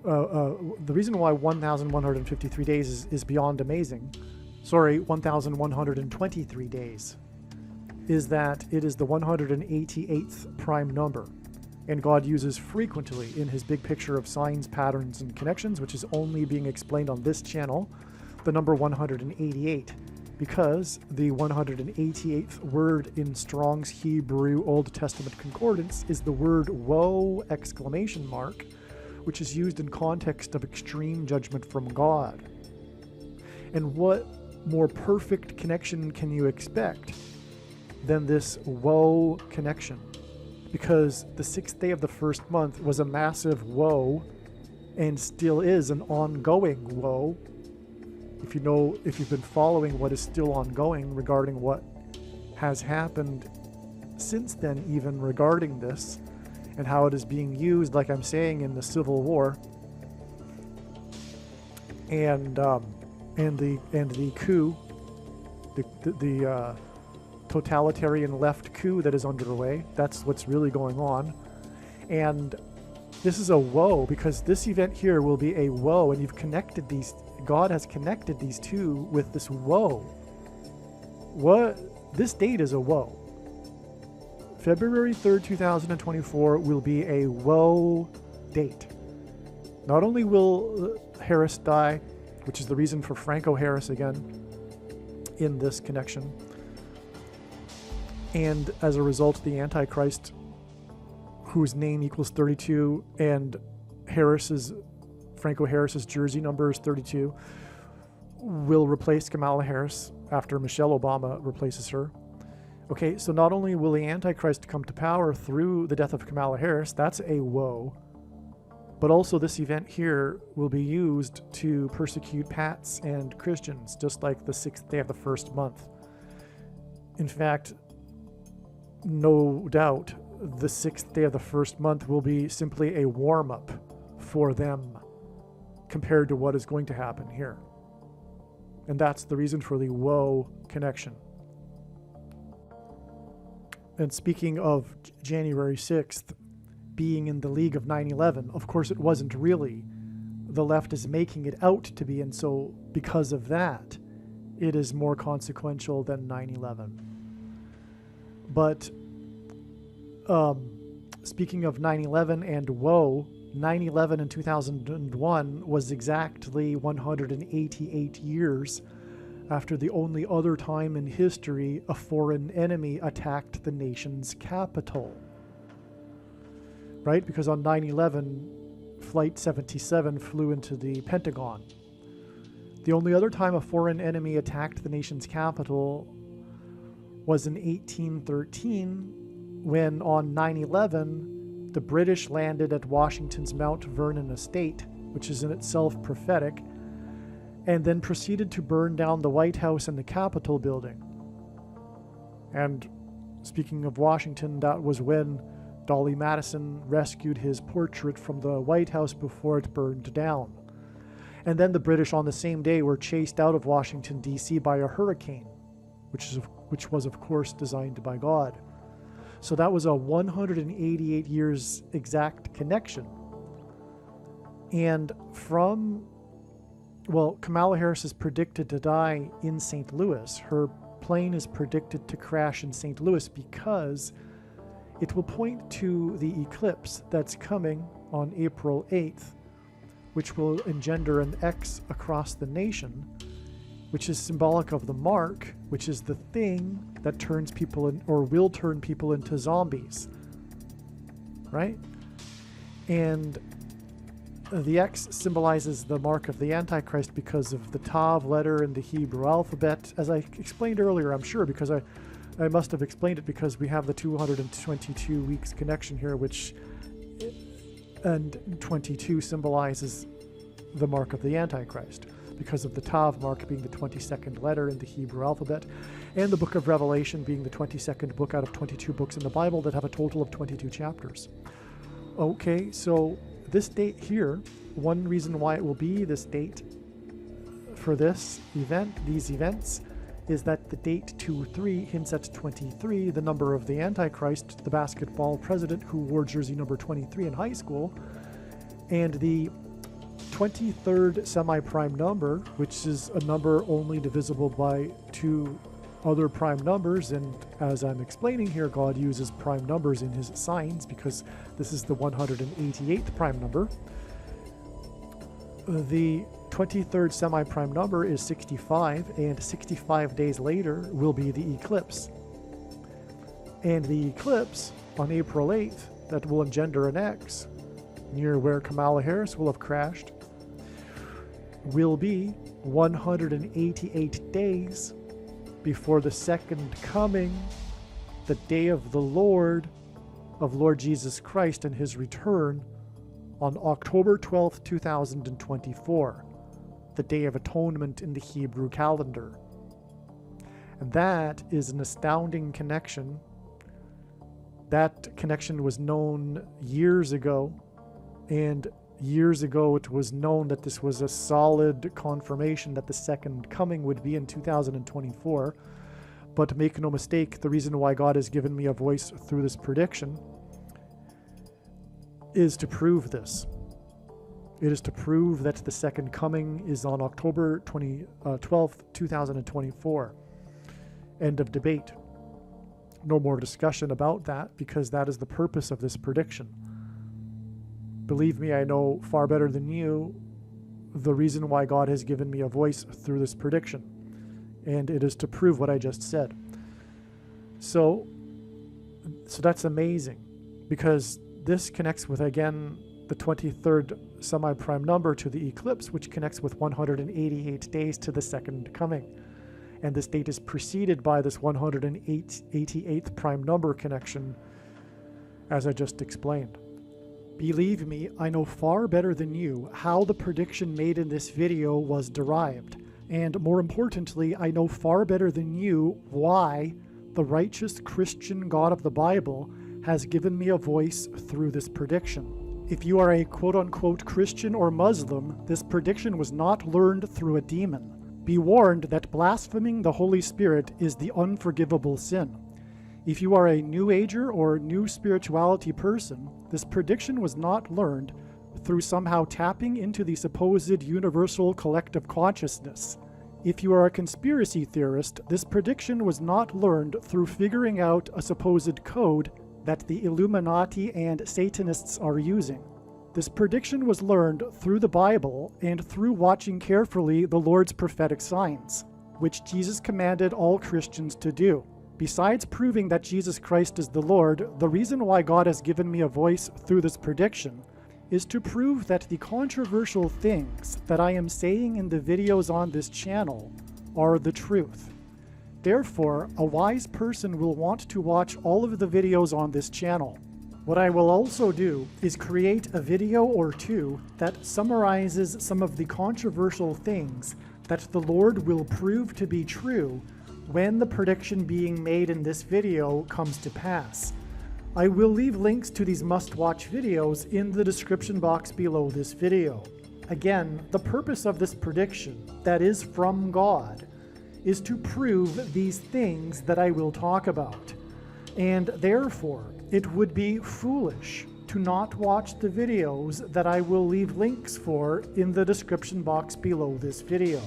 1,153 days is beyond amazing. Sorry, 1,123 days. Is that it is the 188th prime number, and God uses frequently in his big picture of signs, patterns, and connections, which is only being explained on this channel, the number 188, because the 188th word in Strong's Hebrew Old Testament Concordance is the word woe! Which is used in context of extreme judgment from God. And what more perfect connection can you expect than this woe connection? Because the 6th day of the first month was a massive woe, and still is an ongoing woe. If you've been following what is still ongoing regarding what has happened since then, even regarding this, and how it is being used, like I'm saying, in the Civil War, and the coup, the totalitarian left coup that is underway. That's what's really going on. And this is a woe, because this event here will be a woe, and God has connected these two with this woe. This date is a woe. February 3rd, 2024 will be a woe date. Not only will Harris die, which is the reason for Franco Harris again in this connection, and as a result, the Antichrist, whose name equals 32, and Franco Harris's jersey number is 32, will replace Kamala Harris after Michelle Obama replaces her. Okay, so not only will the Antichrist come to power through the death of Kamala Harris, that's a woe, but also this event here will be used to persecute Pats and Christians, just like the 6th day of the first month. In fact, no doubt the 6th day of the first month will be simply a warm-up for them compared to what is going to happen here. And that's the reason for the woe connection. And speaking of January 6th being in the league of 9/11, of course it wasn't really. The left is making it out to be, and so because of that, it is more consequential than 9/11. But speaking of 9/11 and woe, 9/11 in 2001 was exactly 188 years after the only other time in history a foreign enemy attacked the nation's capital. Right? Because on 9/11, Flight 77 flew into the Pentagon. The only other time a foreign enemy attacked the nation's capital was in 1813, when on 9/11, the British landed at Washington's Mount Vernon estate, which is in itself prophetic, and then proceeded to burn down the White House and the Capitol building. And speaking of Washington, that was when Dolly Madison rescued his portrait from the White House before it burned down. And then the British on the same day were chased out of Washington, D.C. by a hurricane, which was of course designed by God. So that was a 188 years exact connection. And Kamala Harris is predicted to die in St. Louis. Her plane is predicted to crash in St. Louis because it will point to the eclipse that's coming on April 8th, which will engender an X across the nation, which is symbolic of the mark, which is the thing that turns people in, or will turn people into zombies, right? And the X symbolizes the mark of the Antichrist because of the Tav letter in the Hebrew alphabet, as I explained earlier, I'm sure, because I must have explained it because we have the 222 weeks connection here, and 22 symbolizes the mark of the Antichrist because of the Tav mark being the 22nd letter in the Hebrew alphabet, and the book of Revelation being the 22nd book out of 22 books in the Bible that have a total of 22 chapters. Okay, so this date here, one reason why it will be this date for these events, is that the date 2-3 hints at 23, the number of the Antichrist, the basketball president who wore jersey number 23 in high school, and the 23rd semi-prime number, which is a number only divisible by two other prime numbers, and as I'm explaining here, God uses prime numbers in his signs because this is the 188th prime number. The 23rd semi-prime number is 65, and 65 days later will be the eclipse. And the eclipse on April 8th, that will engender an X near where Kamala Harris will have crashed, will be 188 days before the second coming, the day of the Lord, of Lord Jesus Christ and his return on October 12th, 2024, the Day of Atonement in the Hebrew calendar. And that is an astounding connection. That connection was known years ago, and years ago it was known that this was a solid confirmation that the second coming would be in 2024. But make no mistake, the reason why God has given me a voice through this prediction is to prove this. It is to prove that the second coming is on October 12th, 2024. End of debate. No more discussion about that, because that is the purpose of this prediction. Believe me, I know far better than you the reason why God has given me a voice through this prediction. And it is to prove what I just said. So that's amazing, because this connects with, again, the 23rd semi-prime number to the eclipse, which connects with 188 days to the second coming. And this date is preceded by this 188th prime number connection, as I just explained. Believe me, I know far better than you how the prediction made in this video was derived. And more importantly, I know far better than you why the righteous Christian God of the Bible has given me a voice through this prediction. If you are a quote-unquote Christian or Muslim, this prediction was not learned through a demon. Be warned that blaspheming the Holy Spirit is the unforgivable sin. If you are a New Ager or New Spirituality person, this prediction was not learned through somehow tapping into the supposed universal collective consciousness. If you are a conspiracy theorist, this prediction was not learned through figuring out a supposed code that the Illuminati and Satanists are using. This prediction was learned through the Bible and through watching carefully the Lord's prophetic signs, which Jesus commanded all Christians to do. Besides proving that Jesus Christ is the Lord, the reason why God has given me a voice through this prediction is to prove that the controversial things that I am saying in the videos on this channel are the truth. Therefore, a wise person will want to watch all of the videos on this channel. What I will also do is create a video or two that summarizes some of the controversial things that the Lord will prove to be true when the prediction being made in this video comes to pass. I will leave links to these must-watch videos in the description box below this video. Again, the purpose of this prediction, that is from God, is to prove these things that I will talk about. And therefore, it would be foolish to not watch the videos that I will leave links for in the description box below this video.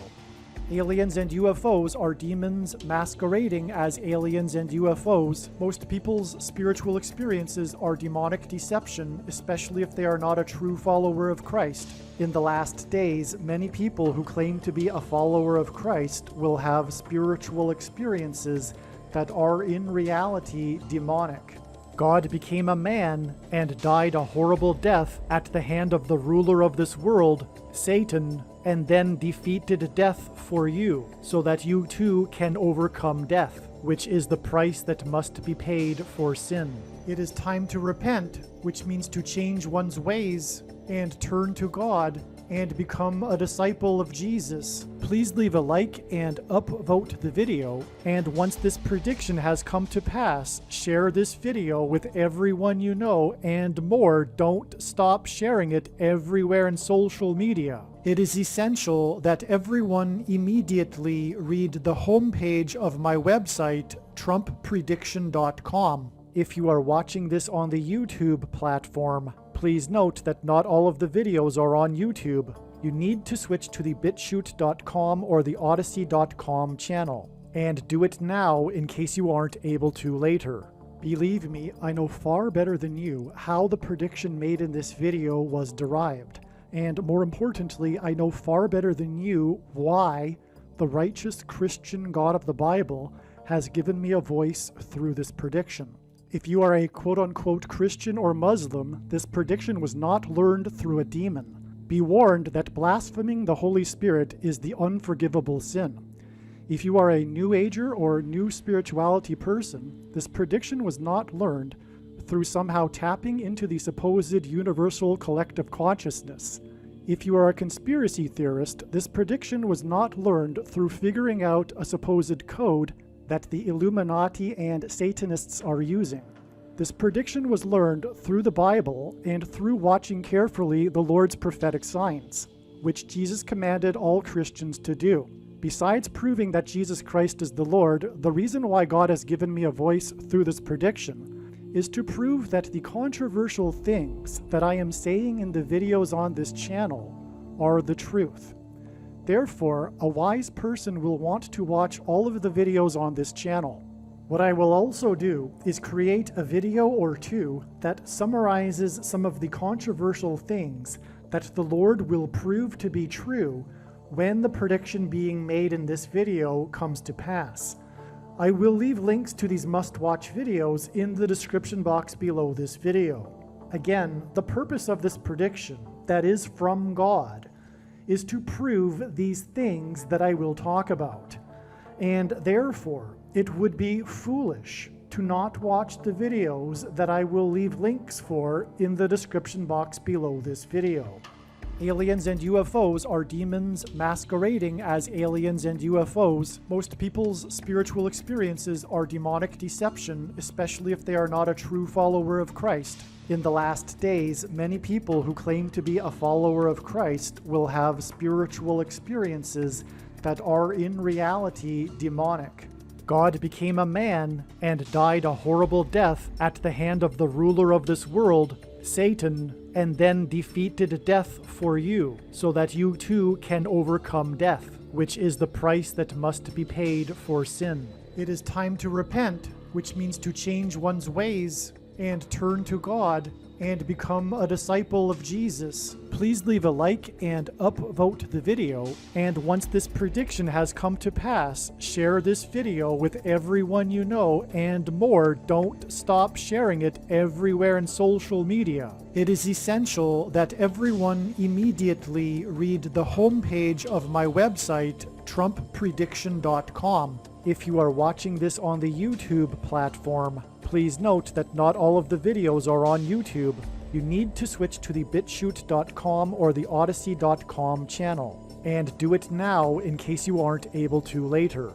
Aliens and UFOs are demons masquerading as aliens and UFOs. Most people's spiritual experiences are demonic deception, especially if they are not a true follower of Christ. In the last days, many people who claim to be a follower of Christ will have spiritual experiences that are in reality demonic. God became a man and died a horrible death at the hand of the ruler of this world, Satan, and then defeated death for you, so that you too can overcome death, which is the price that must be paid for sin. It is time to repent, which means to change one's ways and turn to God and become a disciple of Jesus. Please leave a like and upvote the video, and once this prediction has come to pass, share this video with everyone you know, and more, don't stop sharing it everywhere in social media. It is essential that everyone immediately read the homepage of my website, TrumpPrediction.com. If you are watching this on the YouTube platform, please note that not all of the videos are on YouTube. You need to switch to the BitChute.com or the Odyssey.com channel, and do it now in case you aren't able to later. Believe me, I know far better than you how the prediction made in this video was derived, and more importantly, I know far better than you why the righteous Christian God of the Bible has given me a voice through this prediction. If you are a quote-unquote Christian or Muslim, this prediction was not learned through a demon. Be warned that blaspheming the Holy Spirit is the unforgivable sin. If you are a New Ager or New Spirituality person, this prediction was not learned through somehow tapping into the supposed universal collective consciousness. If you are a conspiracy theorist, this prediction was not learned through figuring out a supposed code that the Illuminati and Satanists are using. This prediction was learned through the Bible and through watching carefully the Lord's prophetic signs, which Jesus commanded all Christians to do. Besides proving that Jesus Christ is the Lord, the reason why God has given me a voice through this prediction is to prove that the controversial things that I am saying in the videos on this channel are the truth. Therefore, a wise person will want to watch all of the videos on this channel. What I will also do is create a video or two that summarizes some of the controversial things that the Lord will prove to be true when the prediction being made in this video comes to pass. I will leave links to these must-watch videos in the description box below this video. Again, the purpose of this prediction, that is from God, is to prove these things that I will talk about. And therefore, it would be foolish to not watch the videos that I will leave links for in the description box below this video. Aliens and UFOs are demons masquerading as aliens and UFOs. Most people's spiritual experiences are demonic deception, especially if they are not a true follower of Christ. In the last days, many people who claim to be a follower of Christ will have spiritual experiences that are in reality demonic. God became a man and died a horrible death at the hand of the ruler of this world, Satan, and then defeated death for you, so that you too can overcome death, which is the price that must be paid for sin. It is time to repent, which means to change one's ways and turn to God and become a disciple of Jesus. Please leave a like and upvote the video, and once this prediction has come to pass, share this video with everyone you know, and more, don't stop sharing it everywhere in social media. It is essential that everyone immediately read the homepage of my website, TrumpPrediction.com. If you are watching this on the YouTube platform, please note that not all of the videos are on YouTube. You need to switch to the BitChute.com or the Odyssey.com channel, and do it now in case you aren't able to later.